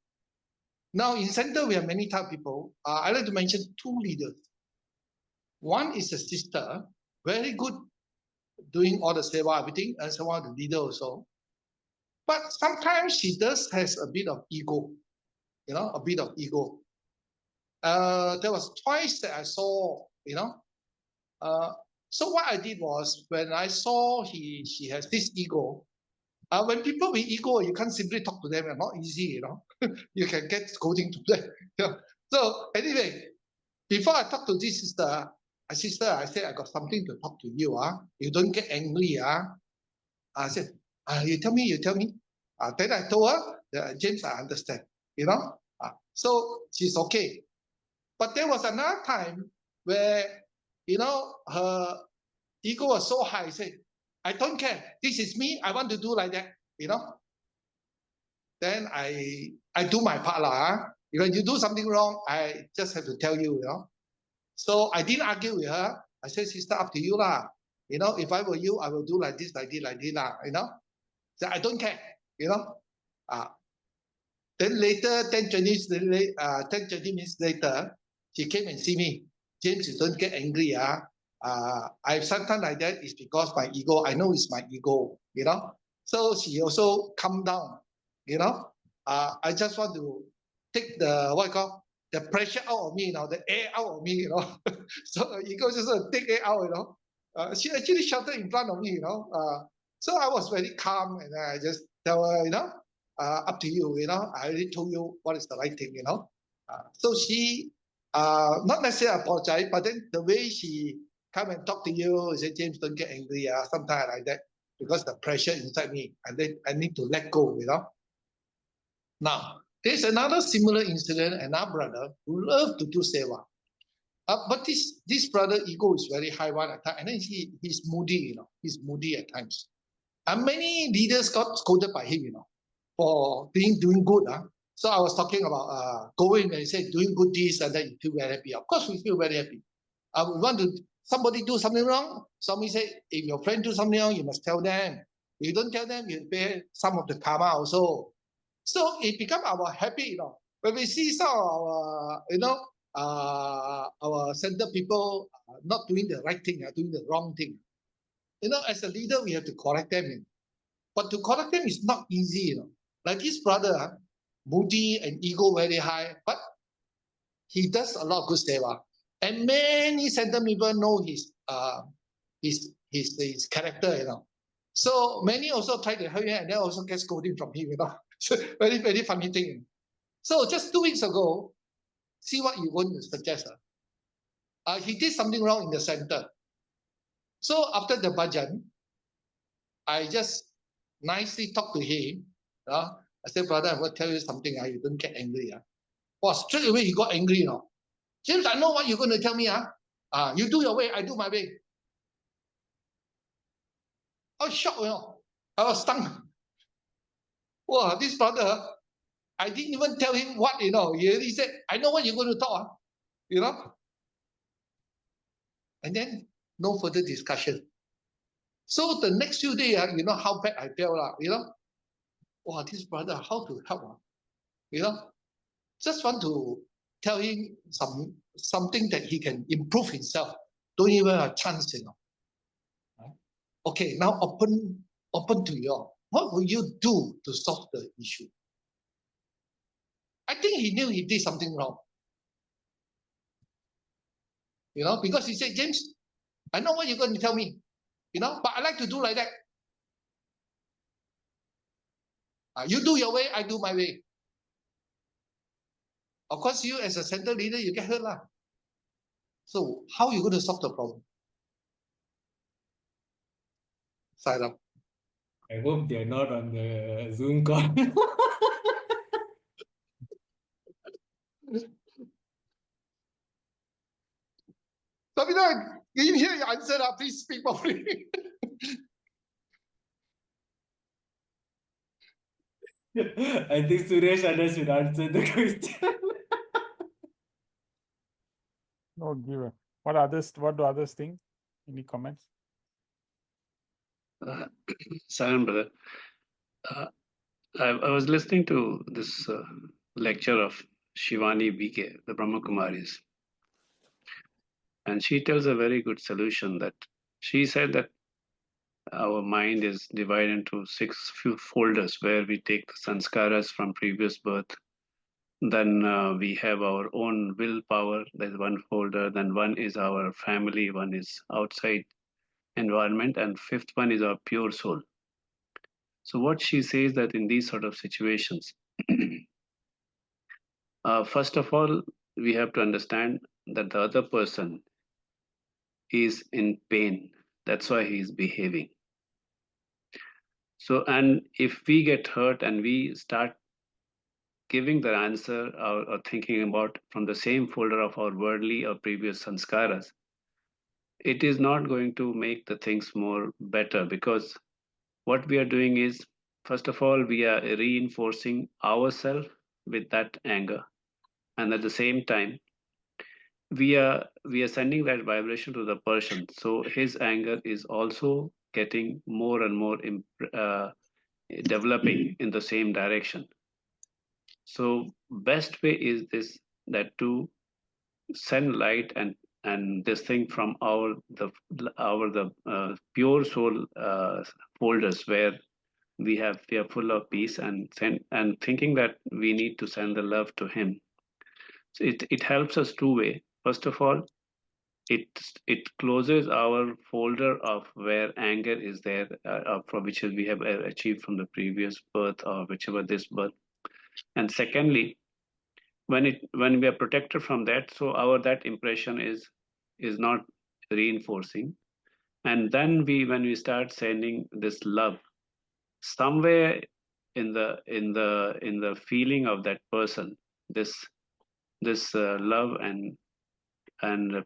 Now in center, we have many type of people. I like to mention 2 leaders. One is a sister, very good, doing all the seva, everything, and someone the leader also. But sometimes she does has a bit of ego, you know, a bit of ego. There was twice that I saw, you know. So what I did was, when I saw she has this ego, when people with ego, you can't simply talk to them, it's not easy, you know. You can get scolding to them. Yeah. So anyway, before I talk to this sister, I said, I got something to talk to you. You don't get angry. I said, you tell me. Then I told her, James, I understand, you know. So she's okay. But there was another time where, you know, her ego was so high. I said, I don't care. This is me. I want to do like that, you know. Then I do my part. When you do something wrong, I just have to tell you, you know. So I didn't argue with her. I said, sister, up to you lah. You know, if I were you, I will do like this lah, you know. So I don't care, you know. Then later, 10, 20 minutes later, she came and see me. James, you don't get angry. I sometimes like that is because my ego. I know it's my ego, you know. So she also calmed down, you know. I just want to take the the pressure out of me, you know, the air out of me, you know. So ego just take it out, you know. She actually shouted in front of me, you know. So I was very calm, and I just tell her, you know, up to you, you know. I already told you what is the right thing, you know. So she not necessarily apologize, but then the way she come and talk to you, say, James, don't get angry, sometimes like that, because the pressure inside me, and then I need to let go, you know. Now, there's another similar incident, another brother who loved to do seva. But this brother ego is very high one at times, and then he's moody, you know. He's moody at times. And many leaders got scolded by him, you know, for doing good. So I was talking about going and say doing good deeds, and then you feel very happy. Of course, we feel very happy. We want to somebody do something wrong. Somebody say, if your friend do something wrong, you must tell them. If you don't tell them, you pay some of the karma also. So it becomes our habit, you know. When we see some of our, you know, our center people not doing the right thing, doing the wrong thing. You know, as a leader, we have to correct them. You know. But to correct them is not easy, you know. Like his brother, moody and ego very high, but he does a lot of good seva. And many center people know his character, you know. So many also try to help him, and they also get scolding from him, you know. So very, very funny thing. So just 2 weeks ago, see what you want to suggest. He did something wrong in the center. So after the bhajan, I just nicely talked to him. I said, brother, I will tell you something. You don't get angry. Well, straight away he got angry. You know. James, I know what you're going to tell me. You do your way, I do my way. I was shocked, you know. I was stung. Wow, this brother, I didn't even tell him what, you know. He said, I know what you're going to talk, you know. And then no further discussion. So the next few days, you know how bad I felt, you know. Wow, this brother, how to help, you know. Just want to tell him something that he can improve himself. Don't even have a chance, you know. Okay, now open to you all. what will you do to solve the issue? I think he knew he did something wrong. You know, because he said, James, I know what you're going to tell me, you know, but I like to do like that. You do your way, I do my way. Of course, you as a center leader, you get hurt lah. So how are you going to solve the problem? Sairam. I hope they're not on the Zoom call. Sabina, can you hear your answer? Please speak properly. I think Suresh Anna should answer the question. No, give it. What do others think? Any comments? Saran, brother. I was listening to this lecture of Shivani BK, the Brahma Kumaris, and she tells a very good solution. That she said that our mind is divided into 6 few folders where we take the sanskaras from previous birth. Then we have our own willpower. There's one folder. Then one is our family. One is outside environment, and 5th one is our pure soul. So what she says that in these sort of situations, first of all, we have to understand that the other person is in pain. That's why he is behaving. So, and if we get hurt and we start giving the answer or thinking about from the same folder of our worldly or previous sanskaras, it is not going to make the things more better, because what we are doing is, first of all, we are reinforcing ourselves with that anger, and at the same time, we are sending that vibration to the person. So his anger is also getting more and more developing in the same direction. So best way is this, that to send light and this thing from the pure soul folders, where we are full of peace, and thinking that we need to send the love to him. So it helps us two way. First of all, it closes our folder of where anger is there, from which we have achieved from the previous birth or whichever this birth. And secondly, when we are protected from that, so that impression is not reinforcing. And then when we start sending this love, somewhere in the feeling of that person, this love and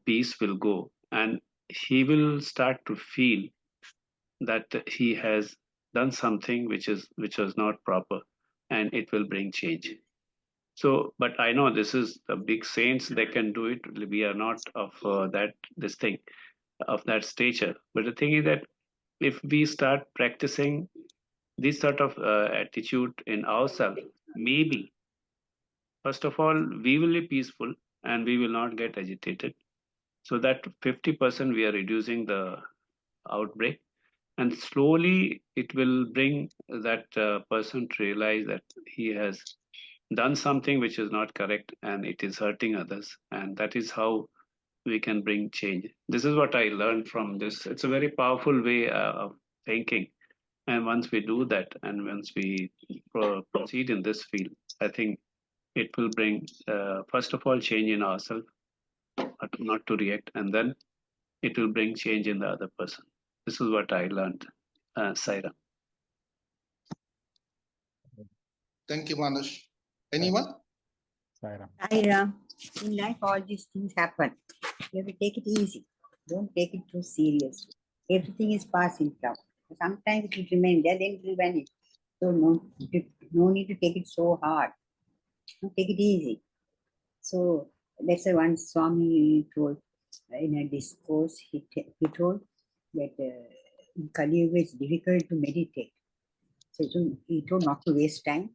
peace will go, and he will start to feel that he has done something which was not proper, and it will bring change. So, but I know this is the big saints, they can do it. We are not of that stature. But the thing is that if we start practicing this sort of attitude in ourselves, maybe first of all we will be peaceful and we will not get agitated. So that 50% we are reducing the outbreak, and slowly it will bring that person to realize that he has done something which is not correct and it is hurting others, and that is how we can bring change. This is what I learned from this. It's a very powerful way of thinking, and once we do that and once we proceed in this field, I think it will bring first of all change in ourselves, not to react, and then it will bring change in the other person. This is what I learned, Saira. Thank you, Manush. Anyone? Saira. In life, all these things happen. You have to take it easy. Don't take it too seriously. Everything is passing now. Sometimes it will remain there, then it will vanish. So no need to take it so hard. Take it easy. So that's the one Swami told in a discourse. He told that in Kali Yuga it's difficult to meditate. So he told not to waste time.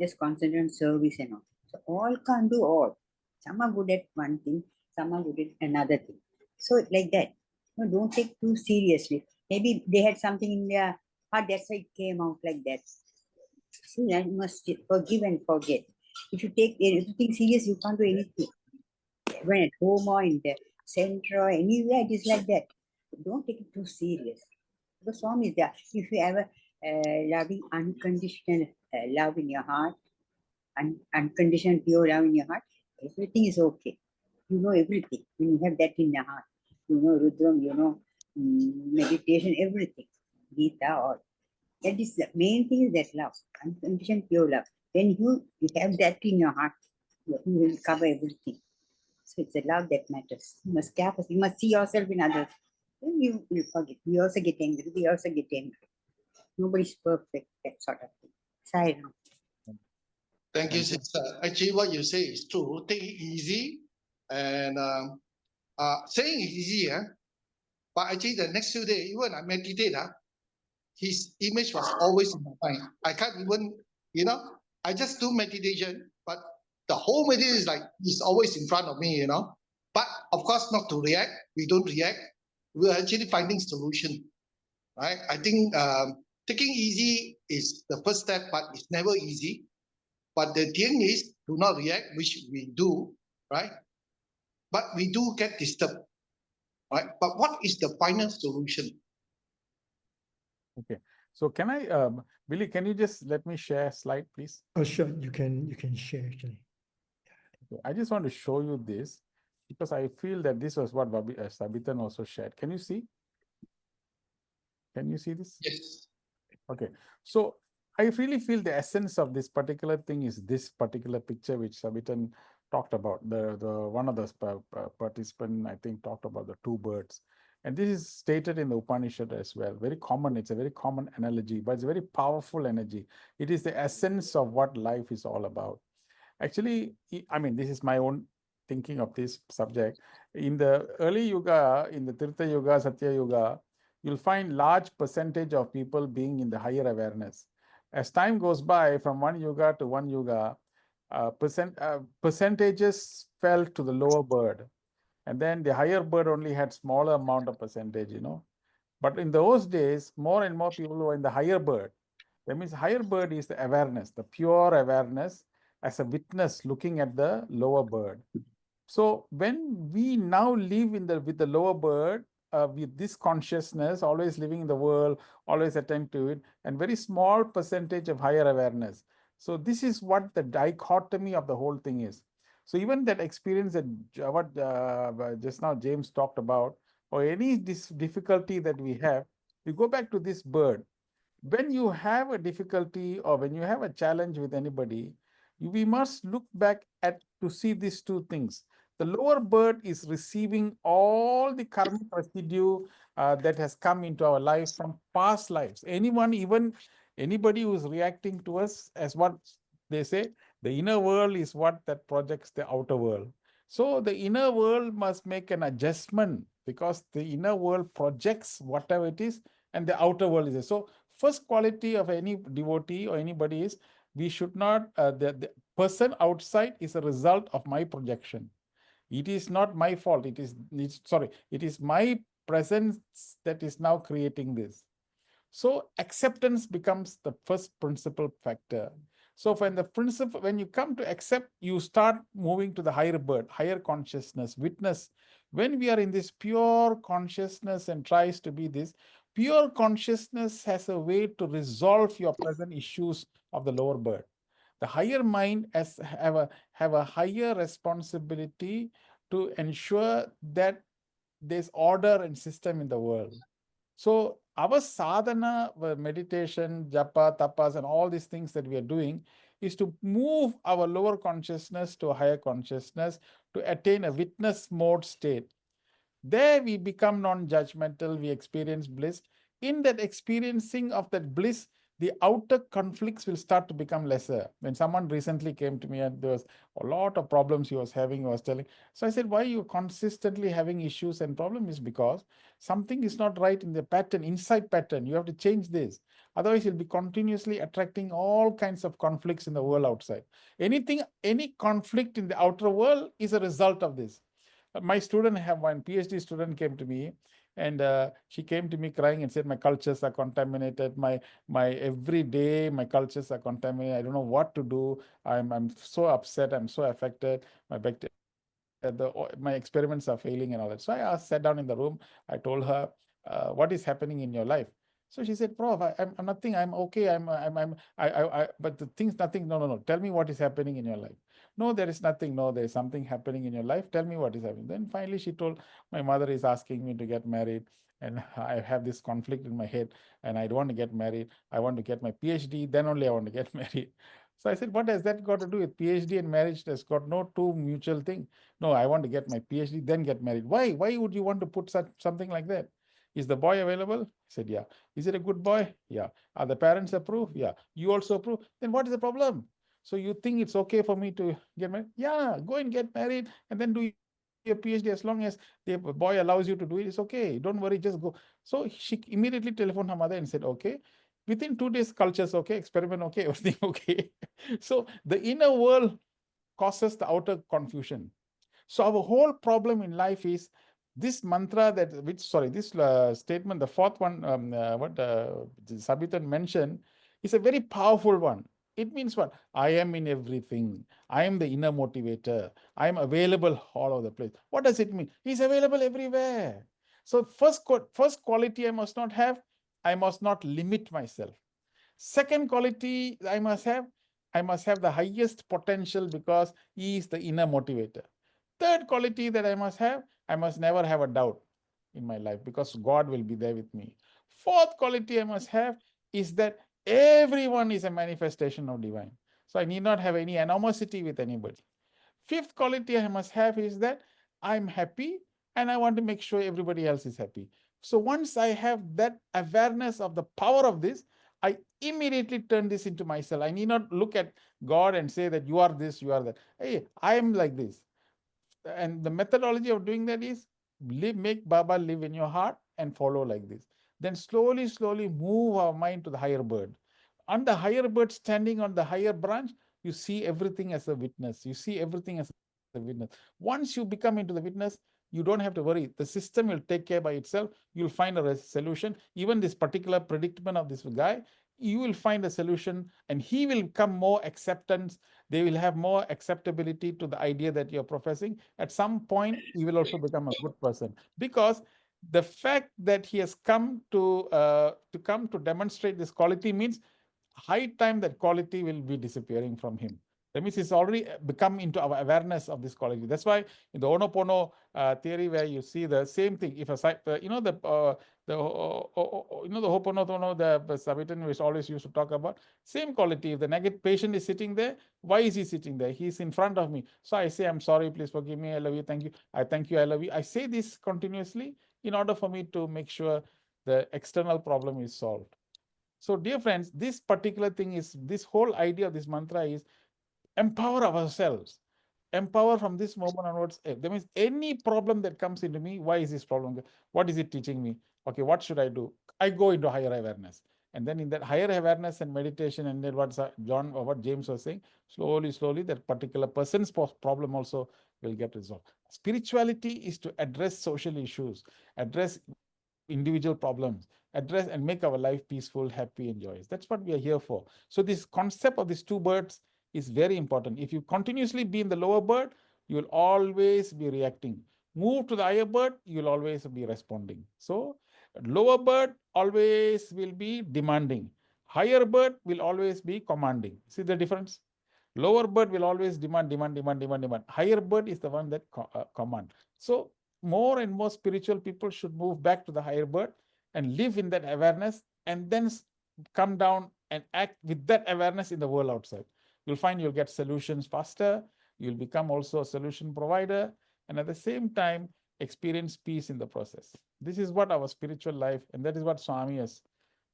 Just concentrate on service and all. So all can't do all. Some are good at one thing, some are good at another thing. So like that. No, don't take too seriously. Maybe they had something in their That's why it came out like that. See, I must forgive and forget. If you take anything serious, you can't do anything. When at home or in the center or anywhere, it is like that. Don't take it too serious. The Swami is there. If you have a loving, unconditional love in your heart, unconditional pure love in your heart, everything is okay. You know everything. When you have that in your heart, you know Rudram, you know meditation, everything. Gita, all. That is the main thing is that love, unconditional pure love. When you have that in your heart, you will cover everything. So it's a love that matters. You must care for, you must see yourself in others. Then you will forget. We also get angry. We also get angry. Nobody's perfect, that sort of thing. Sai Ram. Thank you, sister. Actually, what you say is true. Take it easy. And saying it easy, but actually the next few days, even I meditate, his image was always in my mind. I can't even, I just do meditation, but the whole meditation is like, he's always in front of me, But of course, not to react. We don't react. We're actually finding solution, right? I think taking easy is the first step, but it's never easy. But the thing is, do not react, which we do, right? But we do get disturbed, right? But what is the final solution? Okay. So can I, Billy, can you just let me share a slide, please? Oh, sure. You can share actually. Okay. I just want to show you this because I feel that this was what Sabitan also shared. Can you see? Can you see this? Yes. Okay. So I really feel the essence of this particular thing is this particular picture which Sabitan talked about. The one of the participant, I think, talked about the two birds. And this is stated in the Upanishad as well. Very common. It's a very common analogy, but it's a very powerful energy. It is the essence of what life is all about. Actually, I mean, this is my own thinking of this subject. In the early Yuga, in the Tirtha Yuga, Satya Yuga, you'll find large percentage of people being in the higher awareness. As time goes by, from one Yuga to one Yuga, percentages fell to the lower bird. And then the higher bird only had smaller amount of percentage, But in those days, more and more people were in the higher bird. That means higher bird is the awareness, the pure awareness as a witness looking at the lower bird. So when we now live with the lower bird, with this consciousness, always living in the world, always attend to it, and very small percentage of higher awareness. So this is what the dichotomy of the whole thing is. So even that experience that what just now James talked about, or any difficulty that we have, we go back to this bird. When you have a difficulty or when you have a challenge with anybody, we must look back to see these two things. The lower bird is receiving all the karmic residue that has come into our life from past lives. Anybody who is reacting to us, as what they say, the inner world is what that projects the outer world. So the inner world must make an adjustment because the inner world projects whatever it is and the outer world is there. So first quality of any devotee or anybody is we should not, the person outside is a result of my projection. It is not my fault. It is my presence that is now creating this. So acceptance becomes the first principal factor. So when you come to accept, you start moving to the higher bird, higher consciousness, witness. When we are in this pure consciousness and tries to be this, pure consciousness has a way to resolve your present issues of the lower bird. The higher mind have a higher responsibility to ensure that there's order and system in the world. So our sadhana, meditation, japa, tapas, and all these things that we are doing is to move our lower consciousness to a higher consciousness to attain a witness mode state. There we become non-judgmental, we experience bliss. In that experiencing of that bliss, the outer conflicts will start to become lesser. When someone recently came to me and there was a lot of problems he was having, I was telling. So I said, why are you consistently having issues and problems? Is because something is not right in the pattern, inside pattern. You have to change this. Otherwise, you'll be continuously attracting all kinds of conflicts in the world outside. Any conflict in the outer world is a result of this. My student, one PhD student came to me And she came to me crying and said, my cultures are contaminated. My every day, my cultures are contaminated. I don't know what to do. I'm so upset. I'm so affected. My experiments are failing and all that. So I sat down in the room. I told her, what is happening in your life? So she said, Prof, I'm nothing. I'm okay. But the things, nothing. No. Tell me what is happening in your life. No, there is nothing. No, there is something happening in your life. Tell me what is happening. Then finally she told, my mother is asking me to get married, and I have this conflict in my head, and I don't want to get married. I want to get my PhD. Then only I want to get married. So I said, what has that got to do with PhD and marriage? There's got no two mutual thing. No, I want to get my PhD, then get married. Why? Why would you want to put something like that? Is the boy available? I said, yeah. Is it a good boy? Yeah. Are the parents approve? Yeah. You also approve? Then what is the problem? So you think it's okay for me to get married? Yeah, go and get married and then do your PhD. As long as the boy allows you to do it, it's okay. Don't worry, just go. So she immediately telephoned her mother and said, okay. Within 2 days, cultures okay, experiment okay, everything okay. So the inner world causes the outer confusion. So our whole problem in life is this mantra this statement, the fourth one, what Sabitan mentioned, is a very powerful one. It means what? I am in everything. I am the inner motivator. I am available all over the place. What does it mean? He's available everywhere. So first quality I must not have, I must not limit myself. Second quality I must have the highest potential because he is the inner motivator. Third quality that I must never have a doubt in my life because God will be there with me. Fourth quality I must have is that everyone is a manifestation of divine. So I need not have any animosity with anybody. Fifth quality I must have is that I'm happy and I want to make sure everybody else is happy. So once I have that awareness of the power of this, I immediately turn this into myself. I need not look at God and say that you are this, you are that. Hey, I am like this. And the methodology of doing that is make Baba live in your heart and follow like this. Then slowly move our mind to the higher bird. On the higher bird standing on the higher branch, you see everything as a witness. You see everything as a witness. Once you become into the witness, you don't have to worry. The system will take care by itself. You'll find a solution. Even this particular predicament of this guy, you will find a solution and he will come more acceptance. They will have more acceptability to the idea that you're professing. At some point, he will also become a good person because the fact that he has come to demonstrate this quality means high time that quality will be disappearing from him. That means he's already become into our awareness of this quality. That's why in the Ho'oponopono theory, where you see the same thing, if the Ho'oponopono, the Sabitan which always used to talk about, same quality. If the negative patient is sitting there, why is he sitting there? He's in front of me. So I say, I'm sorry, please forgive me, I love you, thank you. I thank you, I love you. I say this continuously in order for me to make sure the external problem is solved. So dear friends, this particular thing is, this whole idea of this mantra is empower ourselves. Empower from this moment onwards. That means any problem that comes into me, why is this problem? What is it teaching me? Okay, what should I do? I go into higher awareness. And then in that higher awareness and meditation, and then what James was saying, slowly that particular person's problem also will get resolved. Spirituality is to address social issues, address individual problems, address and make our life peaceful, happy, and joyous. That's what we are here for. So this concept of these two birds is very important. If you continuously be in the lower bird, you will always be reacting. Move to the higher bird, you will always be responding. So lower bird always will be demanding. Higher bird will always be commanding. See the difference? Lower bird will always demand. Higher bird is the one that command. So more and more spiritual people should move back to the higher bird and live in that awareness and then come down and act with that awareness in the world outside. You'll find you'll get solutions faster. You'll become also a solution provider. And at the same time, experience peace in the process. This is what our spiritual life, and that is what Swami has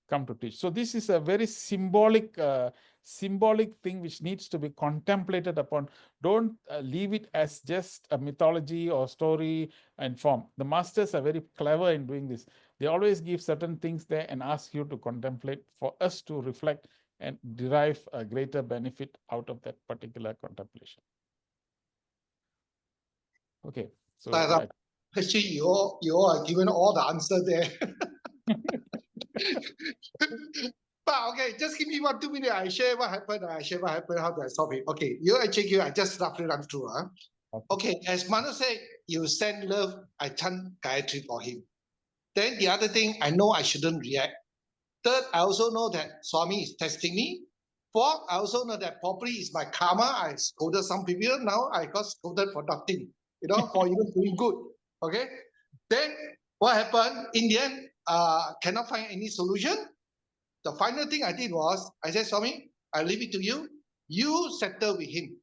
come to teach. So this is a very symbolic thing which needs to be contemplated upon. Don't leave it as just a mythology or story and form. The masters are very clever in doing this. They always give certain things there and ask you to contemplate for us to reflect and derive a greater benefit out of that particular contemplation. Okay. So Actually, you all are given all the answer there. But okay, just give me 1, 2 minutes. I share what happened. How do I solve it? Okay, you HQ, I just roughly run through. Okay, as Manu said, you send love, I chant Gayatri for him. Then the other thing, I know I shouldn't react. Third, I also know that Swami is testing me. Fourth, I also know that probably it's my karma. I scolded some people. Now I got scolded for nothing, for even doing good. Okay. Then what happened? In the end, cannot find any solution. The final thing I did was, I said, Swami, I leave it to you. You settle with him.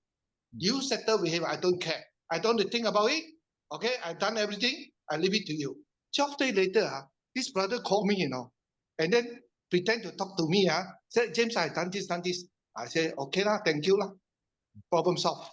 You settle with him. I don't care. I don't think about it. Okay. I've done everything. I leave it to you. 12 days later, this brother called me, and then pretend to talk to me. Said, James, I done this. I said, okay, thank you. Problem solved.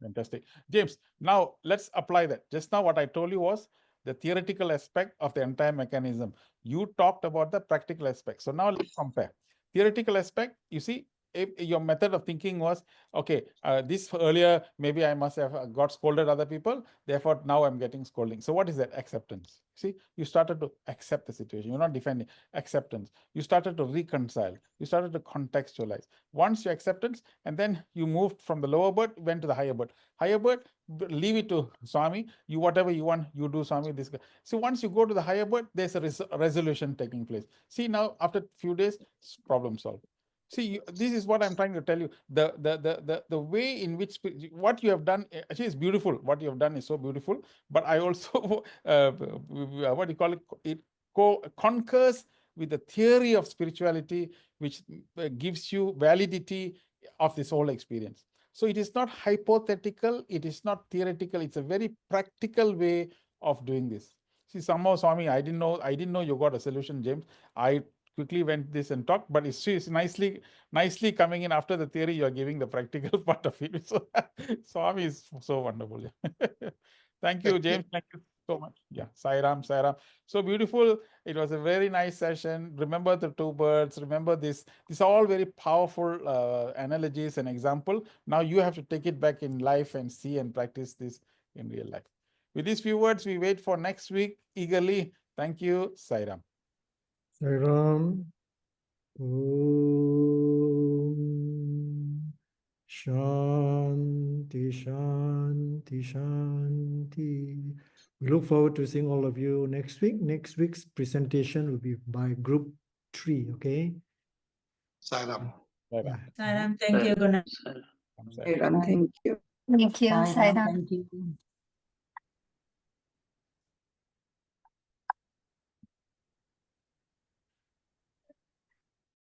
Fantastic. James, now let's apply that. Just now what I told you was the theoretical aspect of the entire mechanism. You talked about the practical aspect. So now let's compare. Theoretical aspect, you see, if your method of thinking was, okay, this earlier, maybe I must have got scolded other people, therefore now I'm getting scolding. So what is that? Acceptance. See, you started to accept the situation. You're not defending. Acceptance. You started to reconcile. You started to contextualize. Once you acceptance, and then you moved from the lower bird, went to the higher bird. Higher bird, leave it to Swami. You, whatever you want, you do, Swami. This guy. So once you go to the higher bird, there's a resolution taking place. See, now after a few days, problem solved. See, this is what I'm trying to tell you. The way in which what you have done actually is beautiful. What you have done is so beautiful. But I also what do you call it? It concurs with the theory of spirituality, which gives you validity of this whole experience. So it is not hypothetical. It is not theoretical. It's a very practical way of doing this. See, somehow, Swami, I didn't know you got a solution, James. I quickly went this and talked, but it's nicely coming in after the theory. You're giving the practical part of it. So Swami is so wonderful. Yeah. Thank you, James. Thank you so much. Yeah, Sai Ram. So beautiful. It was a very nice session. Remember the two birds. Remember this. These are all very powerful analogies and example. Now you have to take it back in life and see and practice this in real life. With these few words, we wait for next week eagerly. Thank you, Sai Ram. Sai Ram. Shanti, Shanti, Shanti. We look forward to seeing all of you next week. Next week's presentation will be by group 3, okay? Sai Ram. Sai Ram, thank you. Good night. Sai Ram, thank you. Thank you, Sai Ram, Sai Ram. thank you.